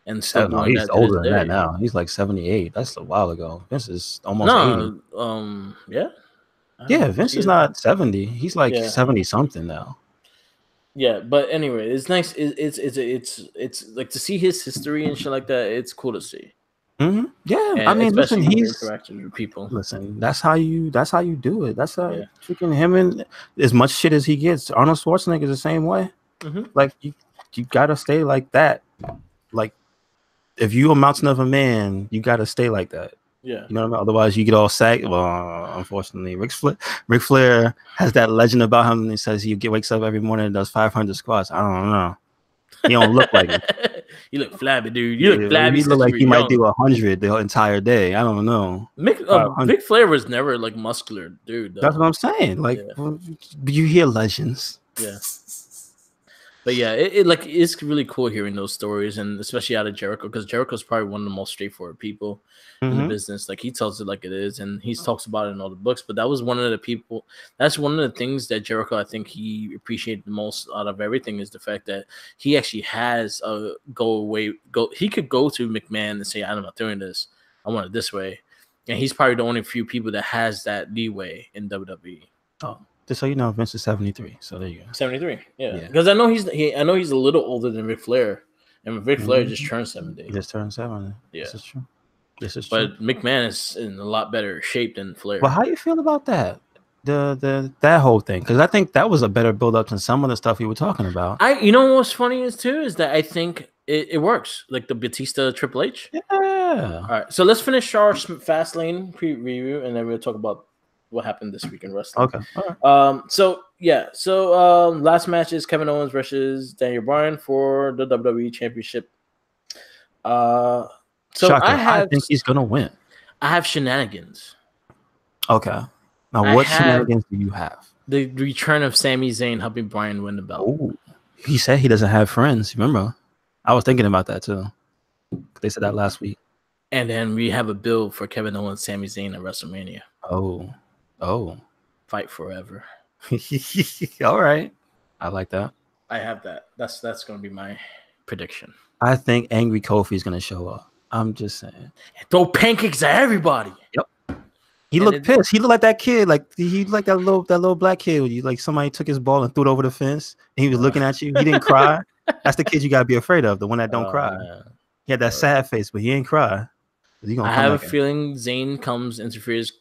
and still No, doing he's that to this older than that day. now. He's like 78. That's a while ago. Vince is almost 80. No, yeah, I Yeah, don't Vince see is it. not 70. He's like Yeah, 70 something now. yeah, but anyway, it's nice. It's like to see his history and shit like that. It's cool to see, Mm-hmm. Yeah, I and mean, listen, especially with the he's interactions with people. listen. That's how you do it. That's how Yeah. freaking him and as much shit as he gets. Arnold Schwarzenegger is the same way. Mm-hmm. Like you gotta stay like that. Like if you a mountain of a man, you gotta stay like that. Yeah. You know what I mean? Otherwise, you get all sacked. Well, unfortunately, Ric Flair has that legend about him. He says wakes up every morning and does 500 squats. I don't know. He don't look like it. You look flabby, dude. You look Yeah, flabby he look since you like were he might young. do 100 the entire day. I don't know. 500. Big Flair was never like muscular, dude. That's Though. what I'm saying. Like, Yeah. you hear legends. Yeah. But yeah, like it's really cool hearing those stories, and especially out of Jericho, because Jericho's probably one of the most straightforward people in the Mm-hmm. business. Like he tells it like it is, and he talks about it in all the books. But that was one of the people. That's one of the things that Jericho, I think, he appreciated the most out of everything is the fact that he actually has a go. He could go to McMahon and say, "I'm not doing this. I want it this way," and he's probably the only few people that has that leeway in WWE. Oh, just so you know, Vince is 73. So there you go. 73, yeah. Yeah. Because I know he's a little older than Ric Flair, and Ric Flair just turned 70. He just turned 70. Yeah, This is true. This is true. but McMahon is in a lot better shape than Flair. Well, how you feel about that? That whole thing, because I think that was a better build up than some of the stuff you were talking about. You know what's funny is too is that I think it works like the Batista Triple H. Yeah. All right, so let's finish our fastlane review, and then we'll talk about what happened this week in wrestling. Okay. All right. So last match is Kevin Owens versus Daniel Bryan for the WWE Championship. So Shocker. I think he's gonna win. I have shenanigans. Okay. Now, what shenanigans do you have? The return of Sami Zayn helping Bryan win the belt. Oh, he said he doesn't have friends. Remember, I was thinking about that too. They said that last week. And then we have a build for Kevin Owens, Sami Zayn at WrestleMania. Oh, fight forever. All right, I like that. I have that. That's going to be my prediction. I think Angry Kofi is going to show up. I'm just saying. Throw pancakes at everybody. Yep. He looked pissed. He looked like that kid. Like he looked like that little black kid. Like somebody took his ball and threw it over the fence, and he was looking at you. He didn't cry. That's the kid you gotta be afraid of. The one that don't cry. He had that sad face, but he ain't cry. I have a feeling Zayn comes, interferes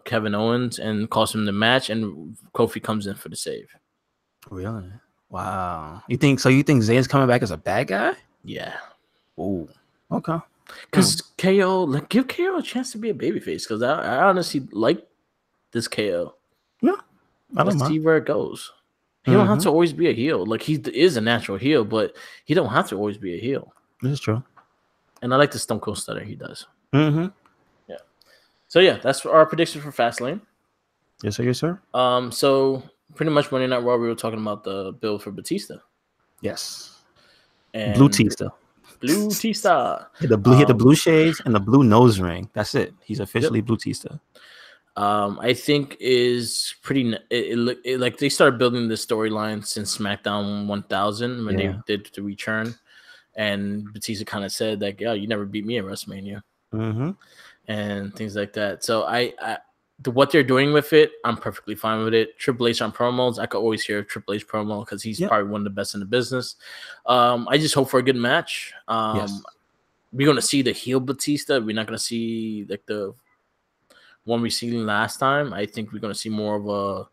Kevin Owens, and costs him the match, and Kofi comes in for the save. Really? Wow. You think Zayn's coming back as a bad guy? Yeah. Oh. Okay. Because KO, give KO a chance to be a babyface. Because I honestly like this KO. Yeah. Let's see where it goes. He don't have to always be a heel. Like he is a natural heel, but he don't have to always be a heel. This is true. And I like the Stone Cold Stunner he does. Mm-hmm. Yeah. So yeah, that's our prediction for Fastlane. Yes, sir. Yes, sir. So pretty much Monday Night Raw, we were talking about the build for Batista. Yes. And Blue Tista. Blue Tista. He had the blue shades and the blue nose ring. That's it. He's officially Blue Tista. I think is pretty. Like they started building the storyline since SmackDown 1000 when they Yeah. did the return, and Batista kind of said like, "Yeah, you never beat me at WrestleMania," Mm-hmm. and things like that. So what they're doing with it, I'm perfectly fine with it. Triple H on promos, I could always hear a Triple H promo because he's Yep. probably one of the best in the business. I just hope for a good match. Yes. We're gonna see the heel Batista. We're not gonna see like the one we seen last time. I think we're gonna see more of a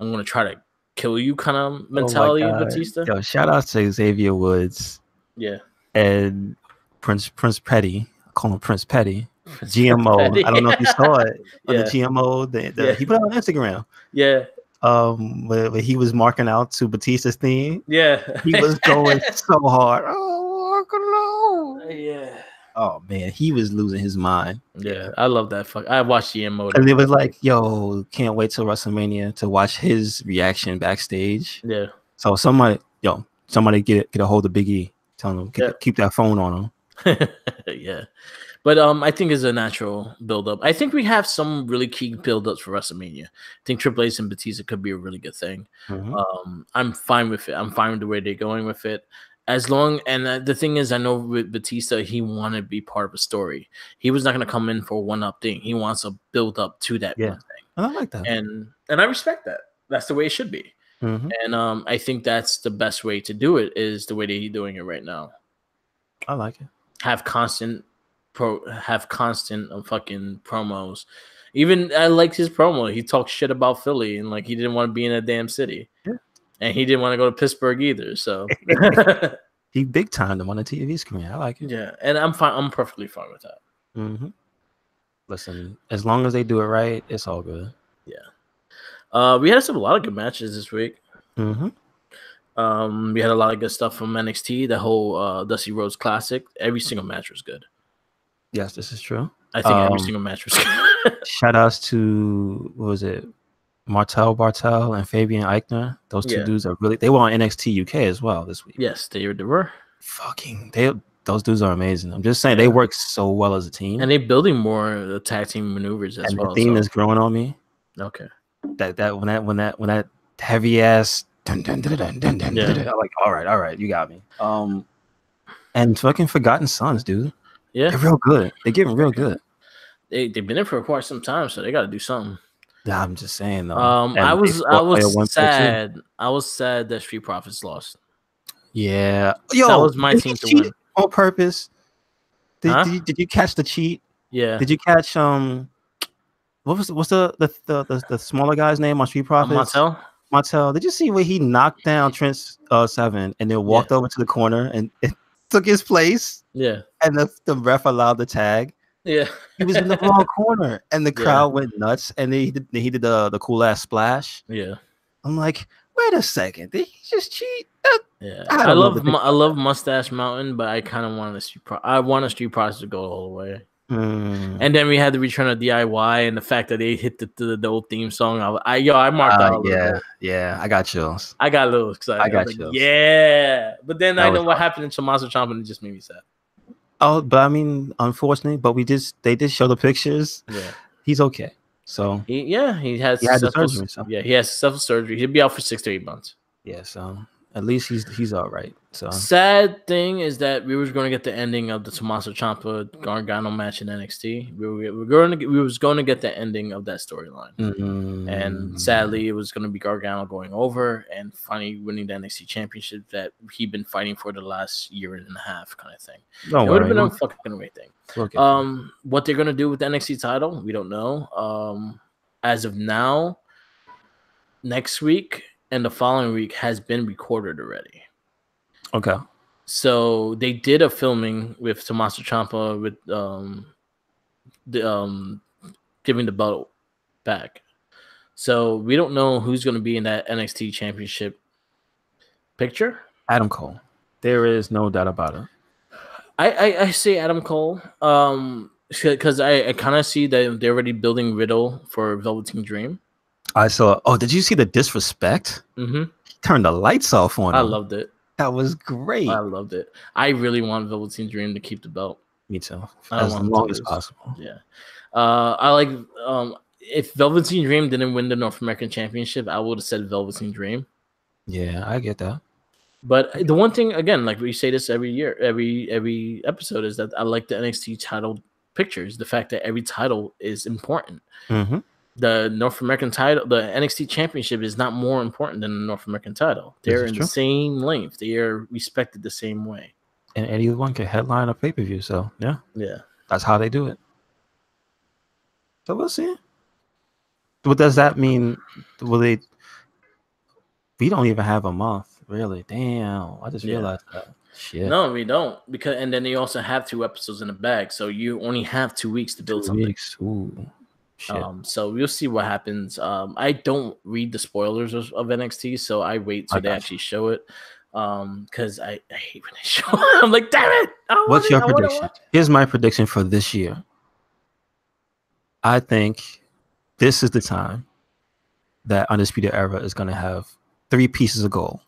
I'm gonna try to kill you kind of Oh my mentality of God. Batista. Yo, shout out to Xavier Woods Yeah. and Prince Petty. I call him Prince Petty. Prince GMO. Petty. I don't know if you saw it on the Yeah. GMO. Yeah. He put it on Instagram. Yeah. Where he was marking out to Batista's theme. Yeah. He was going so hard. Oh, Yeah. oh man, he was losing his mind. Yeah. I love that fuck. I watched GMO. And it was like, yo, can't wait till WrestleMania to watch his reaction backstage. Yeah. So somebody get a hold of Big E. Tell him keep that phone on him. Yeah. But I think it's a natural build-up. I think we have some really key build-ups for WrestleMania. I think Triple H and Batista could be a really good thing. Mm-hmm. I'm fine with it. I'm fine with the way they're going with it. As long and the thing is, I know with Batista, he wanted to be part of a story. He was not going to come in for one up thing. He wants to build up to that one thing. I like that, and I respect that. That's the way it should be. Mm-hmm. And I think that's the best way to do it is the way that he's doing it right now. I like it. Have constant fucking promos. Even I liked his promo. He talked shit about Philly and like he didn't want to be in that damn city. Yeah. And he didn't want to go to Pittsburgh either. So he big timed him on the TV screen. I like it. Yeah, and I'm fine. I'm perfectly fine with that. Mm-hmm. Listen, as long as they do it right, it's all good. Yeah. We had a lot of good matches this week. Mm-hmm. We had a lot of good stuff from NXT. The whole Dusty Rhodes Classic. Every single match was good. Yes, this is true. I think every single match was good. Shout outs to what was it? Martel Bartel and Fabian Eichner. Those two dudes are really. They were on NXT UK as well this week. Yes, they were. Fucking those dudes are amazing. I'm just saying they work so well as a team, and they're building more tag team maneuvers as well. The theme is growing on me. Okay. That when that heavy ass dun, dun, dun, dun, dun, dun, dun, I'm like, all right, you got me. And fucking Forgotten Sons, dude. Yeah, they're real good. They're getting real good. They've been there for quite some time, so they got to do something. Yeah, I'm just saying though. I was sad. I was sad that Street Profits lost. Yeah, yo, that was my team to win on purpose. Did you catch the cheat? Yeah. Did you catch what's the smaller guy's name on Street Profits? Martel. Did you see where he knocked down Trent Seven and then walked over to the corner and took his place? Yeah. And the ref allowed the tag. Yeah. He was in the wrong corner and the crowd went nuts and he did the cool ass splash. Yeah. I'm like, wait a second, did he just cheat? Yeah. I love Mustache Mountain, but I kind of want a Street Profits to go all the way. And then we had the return of DIY and the fact that they hit the old theme song. I marked out. Yeah, I got chills. I got a little excited. I got chills. Yeah, but then I know what happened in Tommaso Ciampa and it just made me sad. Oh, but I mean, unfortunately, they did show the pictures. Yeah, he's okay. So he had the surgery. So. Yeah, he has successful surgery. He'll be out for 6 to 8 months. Yeah, so at least he's all right. So sad thing is that we was going to get the ending of the Tommaso Ciampa Gargano match in NXT. We was going to get the ending of that storyline, and sadly, it was going to be Gargano going over and finally winning the NXT Championship that he'd been fighting for the last year and a half, kind of thing. It would have been a fucking great thing. What they're going to do with the NXT title, we don't know. As of now, next week and the following week has been recorded already. Okay. So they did a filming with Tommaso Ciampa with giving the belt back. So we don't know who's going to be in that NXT Championship picture. Adam Cole. There is no doubt about it. I say Adam Cole because I kind of see that they're already building Riddle for Velveteen Dream. I saw. Oh, did you see the disrespect? Mm-hmm. He turned the lights off on him. I loved it. That was great. I loved it. I really want Velveteen Dream to keep the belt. Me too. As long as possible. Yeah. I like. if Velveteen Dream didn't win the North American Championship, I would have said Velveteen Dream. Yeah, I get that. But the one thing, again, like we say this every year, every episode, is that I like the NXT title pictures. The fact that every title is important. Mm-hmm. The North American title, the NXT Championship, is not more important than the North American title. This They're is in the true. same length. They are respected the same way. And anyone can headline a pay-per-view, so yeah, Yeah. that's how they do it. So we'll see. What does that mean? Will they? We don't even have a month, really. Damn, I just realized that. Shit. No, we don't. And then you also have 2 episodes in the bag, so you only have 2 weeks to build 2 something. weeks. Ooh. Shit. So we'll see what happens. I don't read the spoilers of NXT, so I wait till they actually show it. Because I hate when they show it. I'm like, damn it! What's your prediction? Here's my prediction for this year. I think this is the time that Undisputed Era is going to have 3 pieces of gold.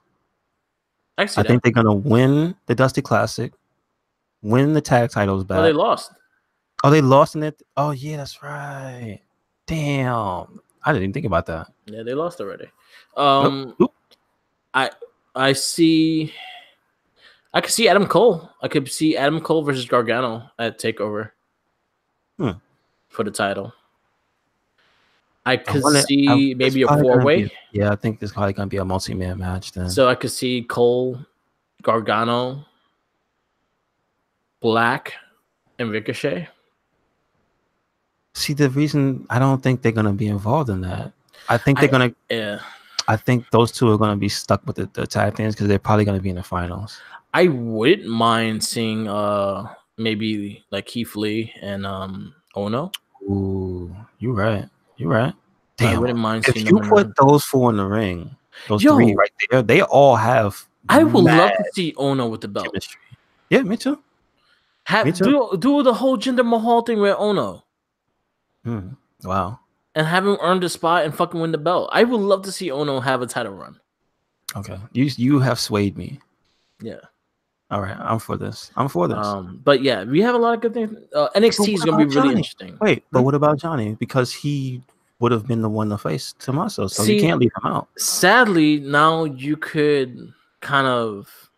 I think they're going to win the Dusty Classic, win the tag titles back. Oh, they lost. Oh, they lost in it? Oh, yeah, that's right. Damn. I didn't even think about that. Yeah, they lost already. Nope. I could see Adam Cole. I could see Adam Cole versus Gargano at TakeOver for the title. I could see maybe a 4-way. Yeah, I think there's probably going to be a multi-man match then. So I could see Cole, Gargano, Black, and Ricochet. See, the reason I don't think they're going to be involved in that, I think they're going to. Yeah. I think those 2 are going to be stuck with the tag teams because they're probably going to be in the finals. I wouldn't mind seeing maybe like Keith Lee and Ono. Ooh, you're right. Damn. I wouldn't mind if seeing you put those 4 in the ring, those 3 right there, they all have. I would love to see Ono with the belt. Chemistry. Yeah, me too. Do the whole Jinder Mahal thing with Ono. Wow. And have him earn the spot and fucking win the belt. I would love to see Ono have a title run. Okay, you have swayed me. Yeah. All right, I'm for this. But yeah, we have a lot of good things. NXT is going to be really interesting. Wait, but what about Johnny? Because he would have been the one to face Tommaso, so you can't leave him out. Sadly, now you could kind of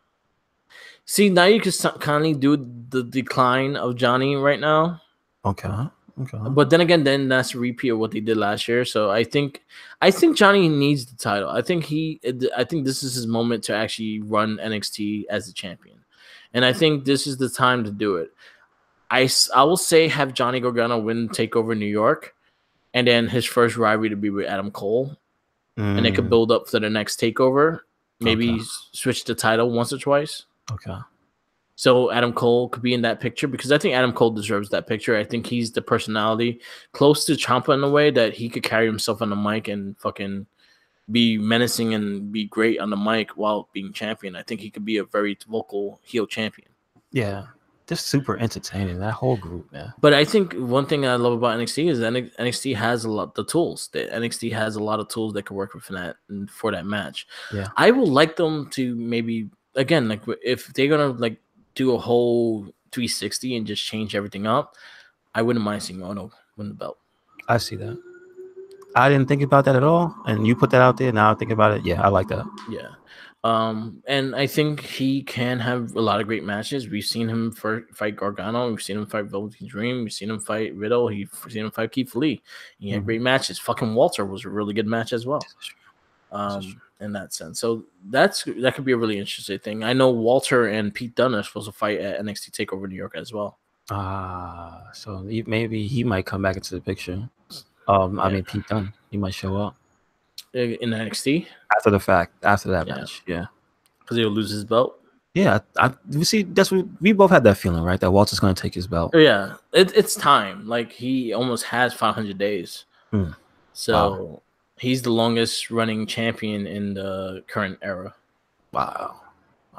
see. Now you could kind of do the decline of Johnny right now. Okay. But then again, that's a repeat of what they did last year. So I think Johnny needs the title. I think this is his moment to actually run NXT as the champion. And I think this is the time to do it. I will say have Johnny Gargano win TakeOver New York, and then his first rivalry to be with Adam Cole. And they could build up for the next TakeOver. Maybe switch the title once or twice. Okay. So Adam Cole could be in that picture because I think Adam Cole deserves that picture. I think he's the personality close to Ciampa in a way that he could carry himself on the mic and fucking be menacing and be great on the mic while being champion. I think he could be a very vocal heel champion. Yeah, just super entertaining, that whole group, man. But I think one thing I love about NXT is that NXT has the tools. NXT has a lot of tools that could work with that and for that match. Yeah, I would like them to maybe again like if they're gonna like do a whole 360 and just change everything up, I wouldn't mind seeing Ono win the belt. I see that. I didn't think about that at all, and you put that out there. Now I think about it. Yeah, I like that. Yeah, and I think he can have a lot of great matches. We've seen him fight Gargano. We've seen him fight Velveteen Dream. We've seen him fight Riddle. We've seen him fight Keith Lee. He had great matches. Fucking Walter was a really good match as well. In that sense, so that could be a really interesting thing. I know Walter and Pete Dunne are supposed to fight at NXT TakeOver New York as well. So maybe he might come back into the picture. I mean, Pete Dunne, he might show up in NXT after that match. Yeah, because he'll lose his belt. Yeah, we see. That's what we both had that feeling, right? That Walter's going to take his belt. Yeah, it's time. Like he almost has 500 days. So. Wow. He's the longest running champion in the current era. Wow.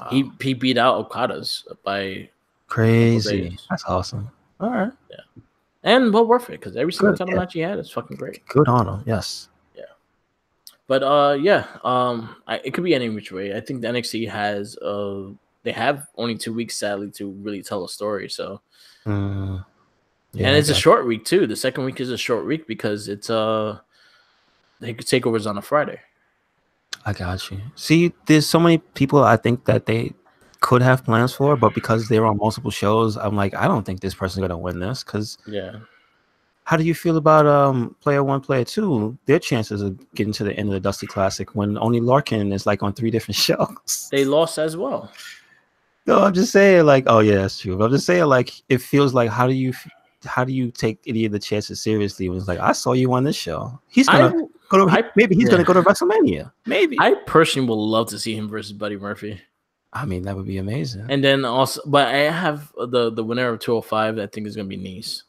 He beat out Okada's by crazy. That's awesome. All right. Yeah. And well worth it because every single title match he had is fucking great. Good on him. Yes. Yeah. But it could be any which way. I think the NXT has they have only 2 weeks sadly to really tell a story. So Yeah, And I it's a got. short week too. The second week is a short week because it's they could takeovers on a Friday. I got you. See, there's so many people I think that they could have plans for, but because they're on multiple shows, I'm like, I don't think this person's gonna win this. Because Yeah, how do you feel about player one, player two? Their chances of getting to the end of the Dusty Classic when only Larkin is like on 3 different shows. they lost as well. No, I'm just saying, like, oh yeah, that's true. But I'm just saying, like, it feels like how do you take any of the chances seriously when it's like I saw you on this show? He's I gonna go to I maybe he's gonna yeah. go to WrestleMania. Maybe. I personally would love to see him versus Buddy Murphy. I mean, that would be amazing. And then also, but I have the winner of 205. I think is gonna be Nice.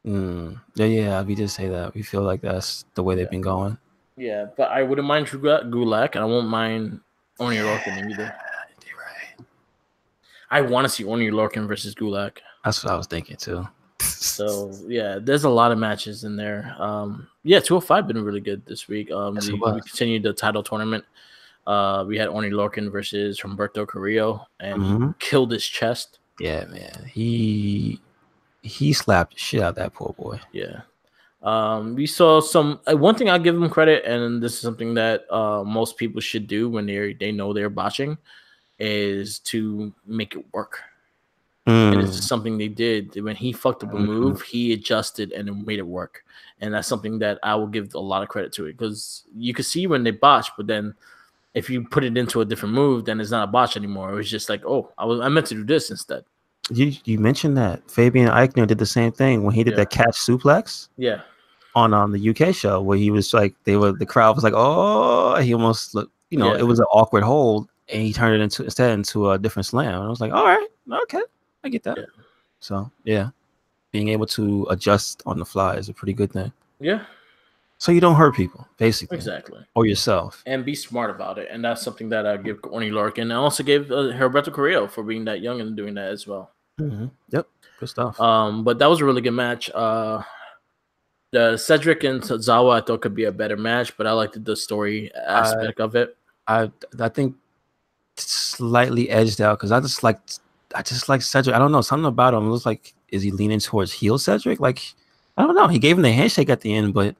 Yeah, yeah. We just say that. We feel like that's the way they've Yeah, been going. yeah. But I wouldn't mind Gulak, and I won't mind Orny Lorcan either. You're right. I want to see Orny Lorcan versus Gulak. That's what I was thinking too. So yeah, there's a lot of matches in there. Yeah, 205 been really good this week. Yes, it We was. continued the title tournament. We had Orny Lorcan versus Humberto Carrillo, and he Mhm. killed his chest. Yeah, man. He slapped the shit out of that poor boy. Yeah. We saw some. One thing I'll give him credit, and this is something that most people should do when they know they're botching, is to make it work. And this is something they did when he fucked up a move. He adjusted and it made it work, and that's something that I will give a lot of credit to it because you could see when they botch, but then if you put it into a different move, then it's not a botch anymore. It was just like, oh, I meant to do this instead. You mentioned that Fabian Eichner did the same thing when he did Yeah. that catch suplex Yeah, on the UK show where he was like the crowd was like, oh, he almost looked, yeah, it was an awkward hold and he turned it into a different slam. And I was like, all right, okay, I get that. yeah. So yeah, being able to adjust on the fly is a pretty good thing. Yeah, So you don't hurt people, basically, exactly. or yourself. And be smart about it. And that's something that I give Orny Larkin. And I also gave Herberto Carrillo for being that young and doing that as well. Yep, good stuff. But that was a really good match. The Cedric and Zawa I thought could be a better match, but I liked the story aspect of it. I think slightly edged out because I just like Cedric. I don't know, something about him. It looks like, is he leaning towards heel Cedric? Like, I don't know. He gave him the handshake at the end, but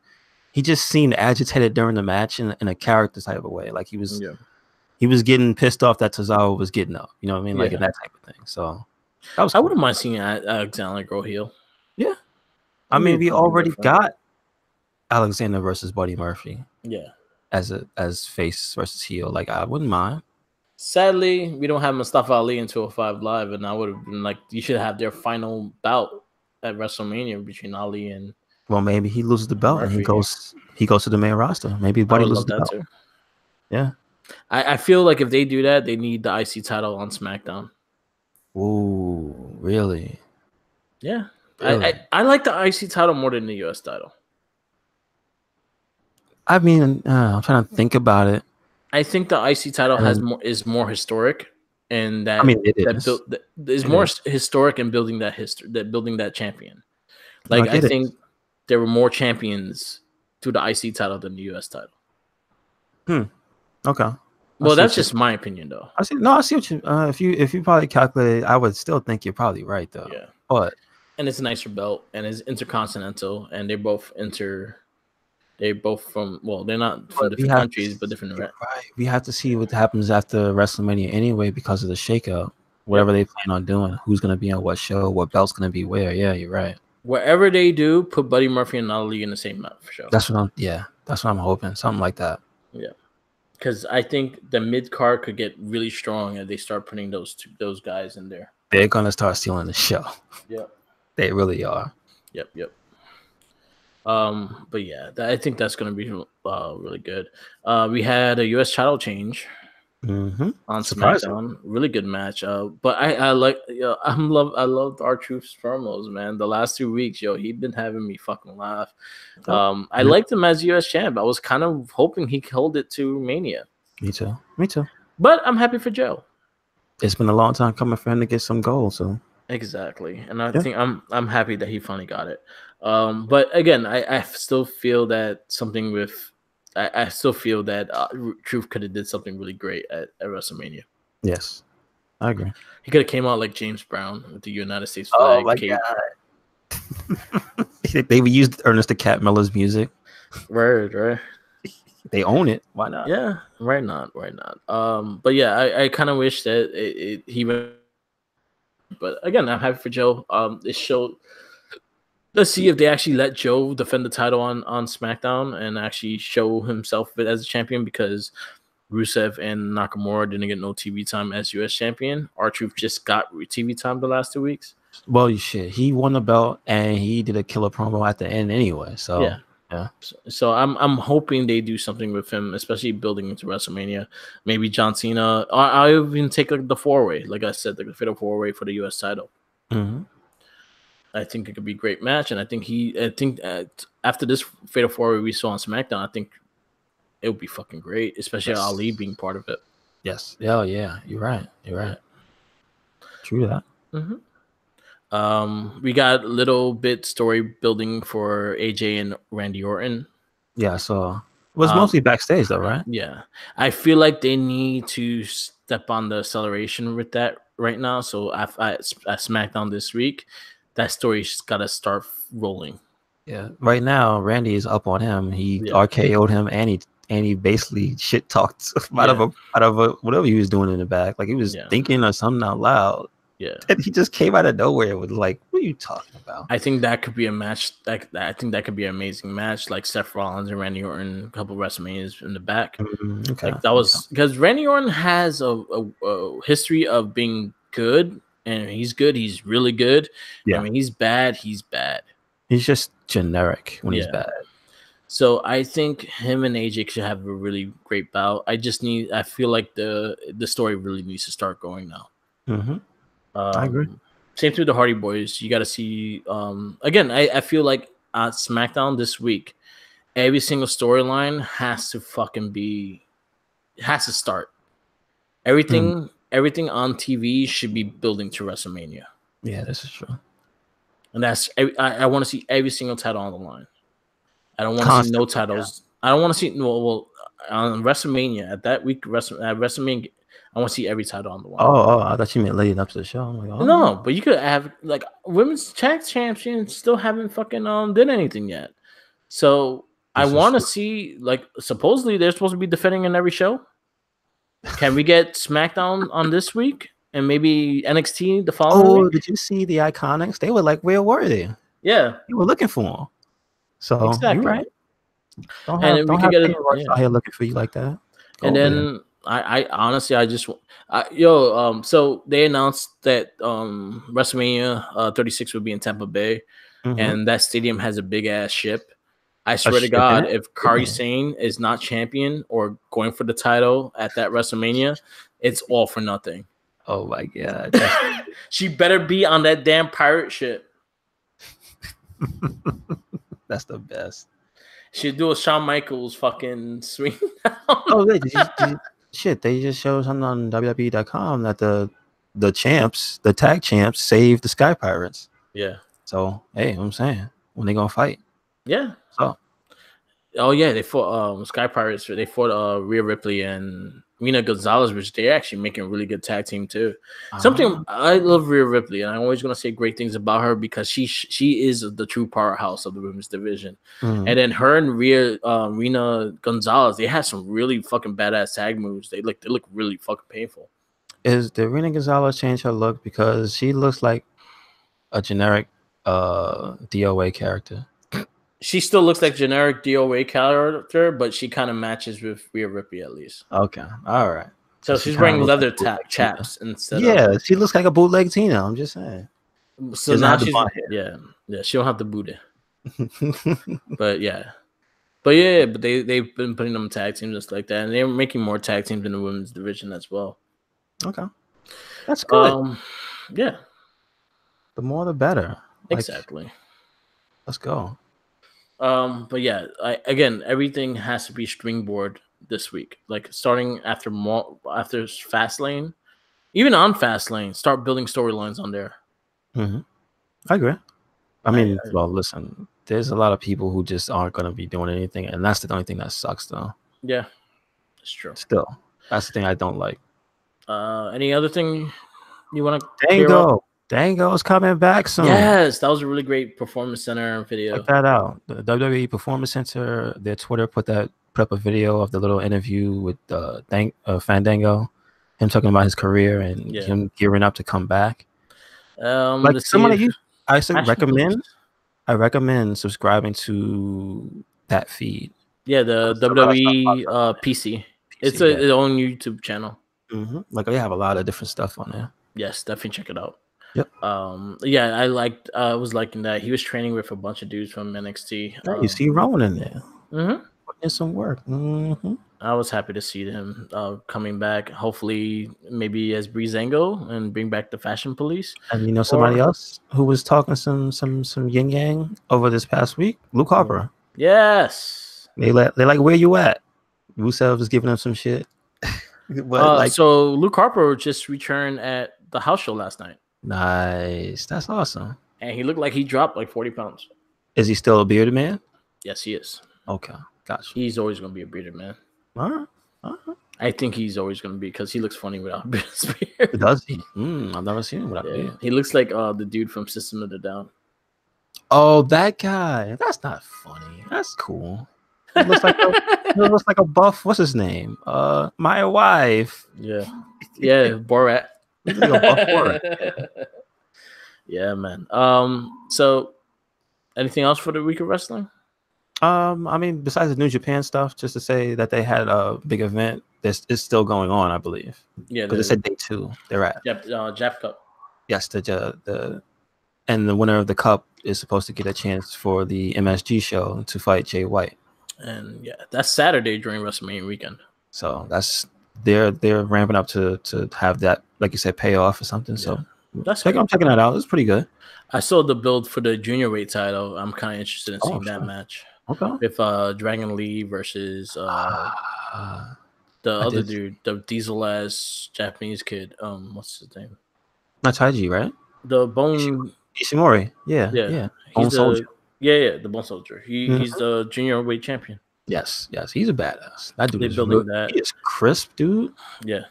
he just seemed agitated during the match in a character type of way. Like he was getting pissed off that Tozawa was getting up. You know what I mean? Like in that type of thing. So that was I cool. wouldn't mind seeing Alexander go heel. Yeah. I mean, we already got Alexander versus Buddy Murphy. Yeah. As face versus heel. Like, I wouldn't mind. Sadly, we don't have Mustafa Ali in 205 Live, and I would have been like, you should have their final bout at WrestleMania between Ali and. Well, maybe he loses the belt and he goes to the main roster. Maybe Buddy loses the belt. Too. Yeah. I feel like if they do that, they need the IC title on SmackDown. Ooh, really? Yeah. Really? I like the IC title more than the US title. I mean, I'm trying to think about it. I think the IC title is more historic, and that is more historic in building that champion. Like I think there were more champions to the IC title than the US title. Okay. Well, that's just my opinion, though. I see what you. If you probably calculated, I would still think you're probably right, though. Yeah. But it's a nicer belt, and it's intercontinental, and they're both from. Well, they're not from different countries, but different. Right. We have to see what happens after WrestleMania anyway, because of the shakeup. Whatever they plan on doing, who's going to be on what show, what belt's going to be where. Yeah, you're right. Wherever they do, put Buddy Murphy and Ali in the same show. That's what I'm hoping. Something like that. Yeah. Because I think the mid card could get really strong if they start putting those guys in there. They're gonna start stealing the show. Yep, they really are. Yep. But yeah, I think that's gonna be really good. We had a US title change on SmackDown. Really good match. But I loved R-Truth's promos, man. The last 2 weeks, he'd been having me fucking laugh. I liked him as US champ. I was kind of hoping he could hold it to Mania. Me too. But I'm happy for Joe. It's been a long time coming for him to get some gold. So exactly, and I think I'm happy that he finally got it. But again, I still feel that something with. I still feel that Truth could have did something really great at WrestleMania. Yes, I agree. He could have came out like James Brown with the United States flag. Oh my god! They used Ernest the Cat Miller's music. Right. They own it. Why not? Yeah, why not? Why not? But yeah, I kind of wish that he went. But again, I'm happy for Joe. It showed. Let's see if they actually let Joe defend the title on SmackDown and actually show himself as a champion, because Rusev and Nakamura didn't get no TV time as US champion. R-Truth just got TV time the last 2 weeks. Well, shit, he won the belt and he did a killer promo at the end anyway. So yeah. So I'm hoping they do something with him, especially building into WrestleMania. Maybe John Cena. I'll even take like the 4-way, like I said, like the fatal 4-way for the US title. Mm-hmm. I think it could be a great match, and I think after this fatal 4-way we saw on SmackDown, I think it would be fucking great, especially Ali being part of it. Yes. Oh yeah, you're right. You're right. True that. Mm-hmm. We got a little bit story building for AJ and Randy Orton. Yeah, so it was mostly backstage though, right? Yeah. I feel like they need to step on the acceleration with that right now. So at SmackDown this week, that story's got to start rolling. Yeah. Right now, Randy is up on him. He RKO'd him, and he basically shit talked out of a whatever he was doing in the back. Like he was thinking of something out loud. Yeah. And he just came out of nowhere with like, what are you talking about? I think that could be a match. I think that could be an amazing match, like Seth Rollins and Randy Orton, a couple of WrestleManias in the back. Okay. Like that was because Randy Orton has a history of being good, and he's good. He's really good. Yeah. I mean, he's bad. He's bad. He's just generic when he's bad. So I think him and AJ should have a really great bout. I feel like the story really needs to start going now. Mm-hmm. I agree. Same through the Hardy Boys. You got to see. Again, I feel like at SmackDown this week, every single storyline has to start. Everything on TV should be building to WrestleMania. Yeah, this is true. And that's I want to see every single title on the line. I don't want to see no titles. I don't want to see on WrestleMania at that week. At WrestleMania, I want to see every title on the line. Oh, I thought you meant leading up to the show. I'm like, oh. No, but you could have like women's tag champions still haven't fucking did anything yet. So I want to see, like, supposedly they're supposed to be defending in every show. Can we get SmackDown on this week and maybe NXT the following week? Did you see the Iconics? They were like, where were they? Yeah, you were looking for them. So exactly. You're right. Don't have anyone out here looking for you like that. And then I honestly, so they announced that WrestleMania 36 would be in Tampa Bay, and that stadium has a big ass ship. I swear to God, if Kairi Sane is not champion or going for the title at that WrestleMania, it's all for nothing. Oh my God. She better be on that damn pirate ship. That's the best. She'd do a Shawn Michaels fucking swing down. Oh, wait, they just showed something on WWE.com that the tag champs saved the Sky Pirates. Yeah. So, hey, I'm saying, when they gonna fight? Yeah. So. Oh yeah, they fought Sky Pirates. They fought Rhea Ripley and Mina Gonzalez, which they're actually making a really good tag team too. Something I love Rhea Ripley, and I'm always gonna say great things about her because she is the true powerhouse of the women's division. And then her and Rena Gonzalez, they have some really fucking badass tag moves. They look really fucking painful. Did Rena Gonzalez change her look because she looks like a generic DOA character? She still looks like generic DOA character, but she kind of matches with Rhea Ripley at least. Okay, all right. So she's wearing leather chaps instead. Yeah, she looks like a bootleg Tina. I'm just saying. So now she's she don't have the booty. but they've been putting them tag teams just like that, and they're making more tag teams in the women's division as well. Okay, that's good. Yeah, the more the better. Exactly. Let's go. But yeah, again, everything has to be springboard this week. Like starting after Fastlane, even on Fastlane, start building storylines on there. I agree. I mean, well, listen, there's a lot of people who just aren't going to be doing anything, and that's the only thing that sucks, though. Yeah, it's true. Still, that's the thing I don't like. Any other thing you want to? Dango's coming back soon. Yes, that was a really great Performance Center video. Check that out. The WWE Performance Center, their Twitter put up a video of the little interview with Fandango, him talking about his career and him gearing up to come back. Like Let's someone see. I recommend subscribing to that feed. Yeah, the WWE PC. It's its own YouTube channel. Like they have a lot of different stuff on there. Yes, definitely check it out. Yep. Yeah, I was liking that he was training with a bunch of dudes from NXT. You see Rowan in there. Mm-hmm. Putting in some work. I was happy to see him coming back. Hopefully, maybe as Breezango and bring back the Fashion Police. And you know somebody else who was talking some yin yang over this past week? Luke Harper. Yes. They like, where you at? Rusev was giving him some shit. But so Luke Harper just returned at the house show last night. Nice. That's awesome. And he looked like he dropped like 40 pounds. Is he still a bearded man? Yes, he is. Okay. Gotcha. He's always going to be a bearded man. All right. I think he's always going to be because he looks funny without a beard. Does he? I've never seen him without a beard. He looks like the dude from System of a Down. Oh, that guy. That's not funny. That's cool. He looks like a buff. What's his name? My wife. Yeah. Borat. Like a buff Borat. Yeah, man. So anything else for the week of wrestling? I mean, besides the New Japan stuff, just to say that they had a big event. It's still going on, I believe. Yeah, because they said day 2. They're at Jap Cup. Yes, the winner of the cup is supposed to get a chance for the MSG show to fight Jay White. And yeah, that's Saturday during WrestleMania weekend. So that's they're ramping up to have that, like you said, pay off or something. Yeah. So I'm checking that out. It's pretty good. I saw the build for the junior weight title. I'm kind of interested in seeing that match. Okay. With Dragon Lee versus the other dude, the diesel ass Japanese kid. What's his name? Not Taiji, right? The Bone Ishimori. Yeah. Bone Soldier. Yeah, the Bone Soldier. He's the junior weight champion. Yes, he's a badass. That dude he is crisp, dude. Yeah.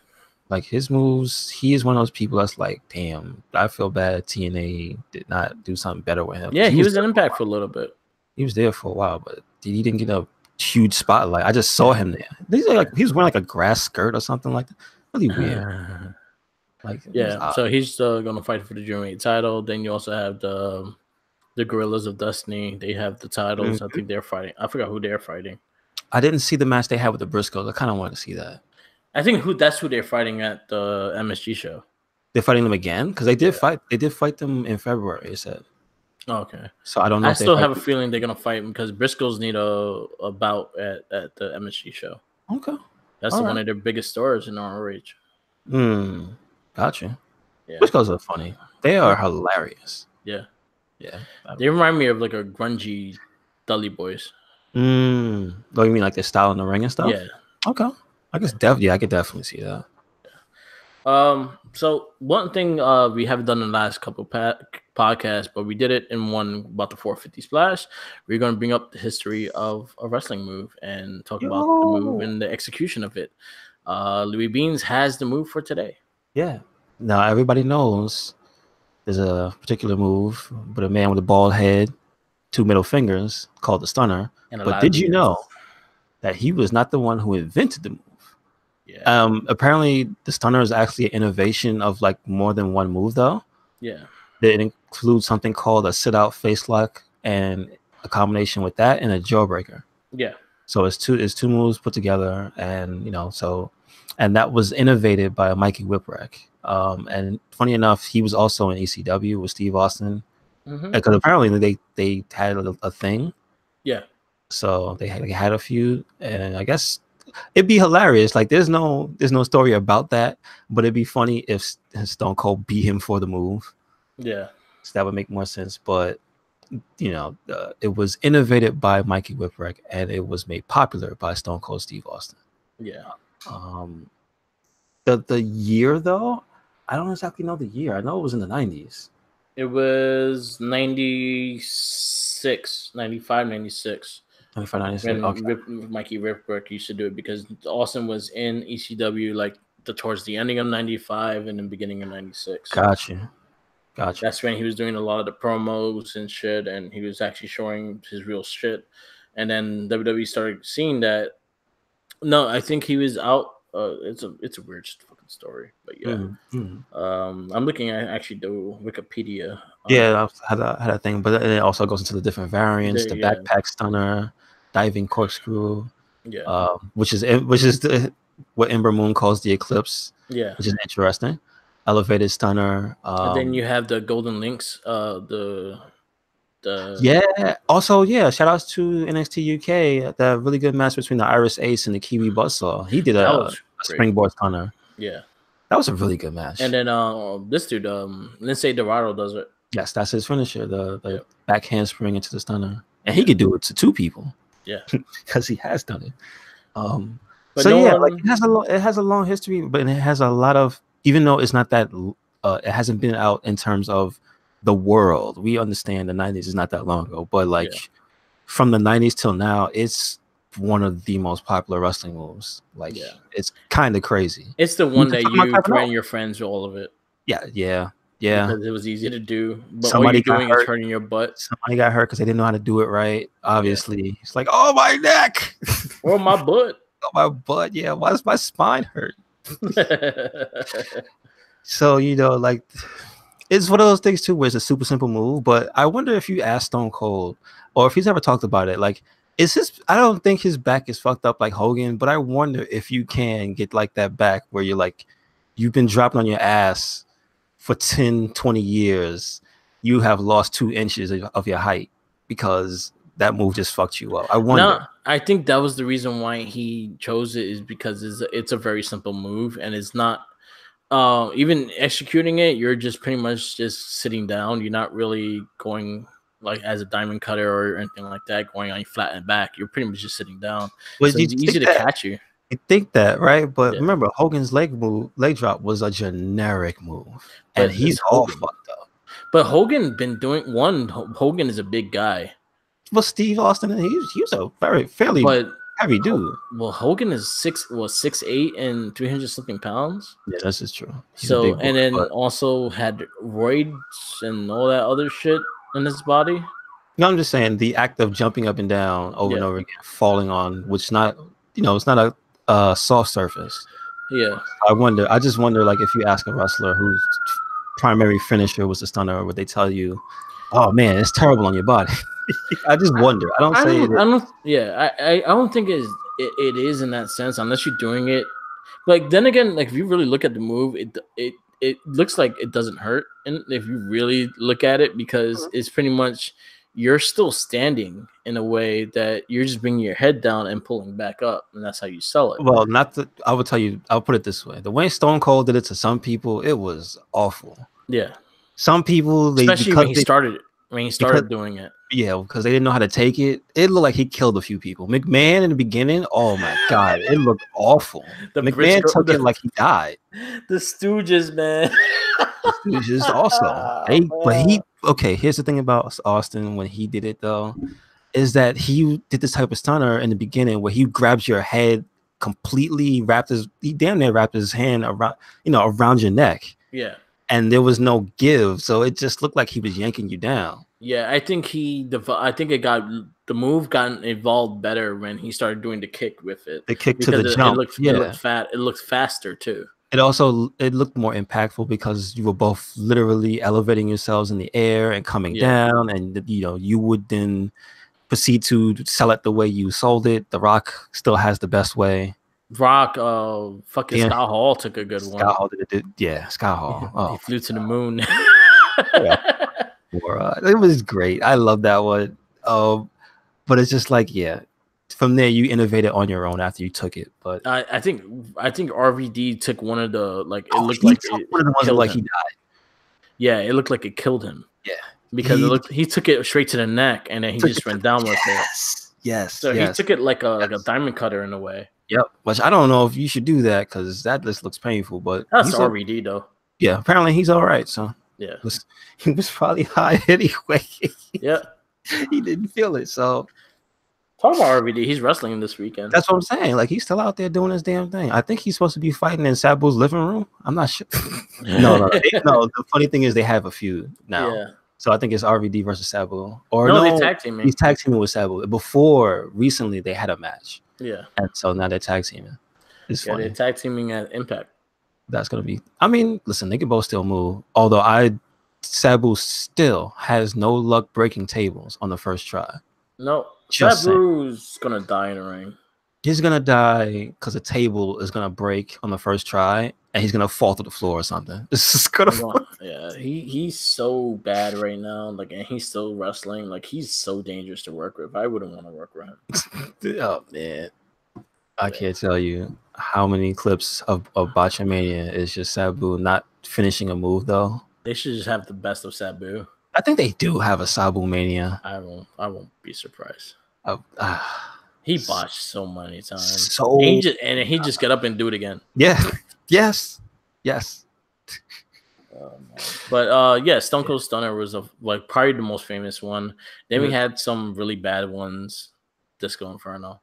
Like his moves, he is one of those people that's like, damn, I feel bad TNA did not do something better with him. Yeah, he was an Impact for a little bit. He was there for a while, but he didn't get a huge spotlight. I just saw him there. He was wearing like a grass skirt or something like that. Really weird. So he's gonna fight for the junior weight title. Then you also have the Guerrillas of Destiny. They have the titles. I think they're fighting. I forgot who they're fighting. I didn't see the match they had with the Briscoes. I kind of wanted to see that. I think that's who they're fighting at the MSG show. They're fighting them again because they did fight. They did fight them in February. It said. Okay. So I don't know. I still have a feeling they're gonna fight because Briscoes need a bout at the MSG show. Okay. That's one of their biggest stars in ROH. Gotcha. Yeah. Briscoes are funny. They are hilarious. Yeah. Yeah. They remind me of like a grungy Dudley Boys. Oh, you mean like their style in the ring and stuff? Yeah. Okay. I guess I could definitely see that. So one thing we haven't done in the last couple podcasts, but we did it in one about the 450 splash. We're going to bring up the history of a wrestling move and talk about the move and the execution of it. Louis Beans has the move for today. Yeah. Now everybody knows there's a particular move with a man with a bald head, 2 middle fingers, called the stunner. But did you know that he was not the one who invented the move? Yeah. Apparently the stunner is actually an innovation of like more than one move though. Yeah. It includes something called a sit-out face lock and a combination with that and a jawbreaker. Yeah. So it's two moves put together, and and that was innovated by Mikey Whipwreck. And funny enough, he was also in ECW with Steve Austin because apparently they had a thing. Yeah. So they had a feud, and I guess it'd be hilarious. Like there's no story about that, but it'd be funny if Stone Cold beat him for the move. Yeah. So that would make more sense. But it was innovated by Mikey Whipwreck, and it was made popular by Stone Cold Steve Austin. Yeah. The year though, I don't exactly know the year. I know it was in the 90s. It was 96, 95, 96. 95, 96. Okay. Mikey Whipwreck used to do it because Austin was in ECW like towards the ending of 95 and the beginning of 96. Gotcha. Gotcha. That's when he was doing a lot of the promos and shit, and he was actually showing his real shit. And then WWE started seeing that. No, I think he was out. It's a weird fucking story, but yeah. Mm-hmm. I'm looking at actually the Wikipedia on it. Yeah, I had a thing, but it also goes into the different variants, the Yeah, backpack stunner, diving corkscrew, yeah, what Ember Moon calls the eclipse, yeah. which is interesting. Elevated stunner. And then you have the Golden Links. The Yeah. Also, yeah. Shout outs to NXT UK. That really good match between the Iris Ace and the Kiwi Buzzsaw. He did that a was great. springboard stunner. Yeah. That was a really good And match. then this dude, Lindsay Dorado does it. Yes, that's his finisher, the Yeah. back handspring into the stunner. And he could do it to two people. Yeah. Because he has done it. But So no yeah, one, like it has a long history, but it has a lot of, even though it's not that it hasn't been out in terms of the world. We understand the 90s is not that long ago, but like Yeah. from the 90s till now, it's one of the most popular wrestling moves. Like Yeah. it's kind of crazy. It's the You one can that talk about you typing threaten out? your friends with all of it Yeah. because it was easy to do, but all Somebody you're got doing is hurt. hurting your butt Somebody got hurt because they didn't know how to do it right. Obviously, it's like, oh my neck, or my butt. oh my butt. Yeah, why does my spine hurt? So like it's one of those things too where it's a super simple move. But I wonder if you ask Stone Cold or if he's ever talked about it, like is his, I don't think his back is fucked up like Hogan, but I wonder if you can get like that back where you're like you've been dropping on your ass for 10-20 years, you have lost 2 inches of your height because that move just fucked you up. I wonder. No, I think that was the reason why he chose it is because it's a very simple move and it's not even executing it. You're just pretty much just sitting down. You're not really going like as a diamond cutter or anything like that, going on your flat and back. You're pretty much just sitting down, But so you it's easy think to that catch you. You think that, right? But Yeah, remember, Hogan's leg drop was a generic move, and but he's it's all Hogan. fucked up. But Hogan been doing one. Hogan is a big guy, But Steve Austin, he's a fairly but heavy dude. well, Hogan is 6'8" and 300 something pounds. Yeah, this is true. He's a So big boy, and then but also had roids and all that other shit in his body. no, I'm just saying the act of jumping up and down over and Yeah, over again, falling on, which not, it's not a soft surface. yeah. I just wonder, like, if you ask a wrestler whose primary finisher was the stunner, would they tell you, "Oh man, it's terrible on your body"? I just wonder. I don't say it. I don't. Yeah, I don't think it is in that sense unless you're doing it. Like then again, like if you really look at the move, it looks like it doesn't hurt, and if you really look at it, because it's pretty much you're still standing in a way that you're just bringing your head down and pulling back up, and that's how you sell it. Well, not the. I would tell you. I'll put it this way: the way Stone Cold did it to some people, it was awful. Yeah, Some people, especially when he started doing it. Yeah, because they didn't know how to take it. It looked like he killed a few people. McMahon in the beginning, oh my god, it looked awful. McMahon took it like he died. The Stooges, man. The Stooges also. Okay. Here's the thing about Austin when he did it though, is that he did this type of stunner in the beginning where he grabs your head completely, he damn near wrapped his hand around your neck. Yeah. And there was no give, so it just looked like he was yanking you down. Yeah, I think the move got evolved better when he started doing the kick with it. The kick to the jump. It looked faster too. It looked more impactful because you were both literally elevating yourselves in the air and coming down, and you would then proceed to sell it the way you sold it. The Rock still has the best way. Scott Hall took a good one. Scott Hall did it. Yeah, Scott Hall. He flew to the moon. It was great. I love that one. But it's just like, from there you innovated on your own after you took it. But I think RVD took one of the one of the ones that like he died. Yeah, it looked like it killed him. Yeah, because he took it straight to the neck and then he just went down with it. Yes. So he took it like a diamond cutter in a way. Yep. Which I don't know if you should do that because that just looks painful. But that's RVD though. Yeah, apparently he's all right. So yeah, he was probably high anyway. Yeah, he didn't feel it. So Talk about RVD. He's wrestling this weekend. That's what I'm saying. Like he's still out there doing his damn thing. I think he's supposed to be fighting in Sabu's living room. I'm not sure. No. The funny thing is they have a feud now. Yeah. So I think it's RVD versus Sabu. Or no, they tag teaming. He's tag teaming with Sabu. Before recently they had a match. Yeah. And so now they're tag teaming. It's funny. They're tag teaming at Impact. That's gonna be. I mean, listen, they can both still move. Although Sabu still has no luck breaking tables on the first try. No, Sabu's gonna die in the ring. He's gonna die because a table is gonna break on the first try, and he's gonna fall to the floor or something. This is gonna. Yeah, he's so bad right now. Like, and he's still wrestling. Like, he's so dangerous to work with. I wouldn't want to work with him. Oh man, I can't tell you how many clips of Botchamania is just Sabu not finishing a move though. They should just have the best of Sabu. I think they do have a Sabu Mania. I won't be surprised. He botched so many times. He just get up and do it again. Yeah. Yes. But yeah, Stone Cold Stunner was probably the most famous one. Then we had some really bad ones. Disco Inferno.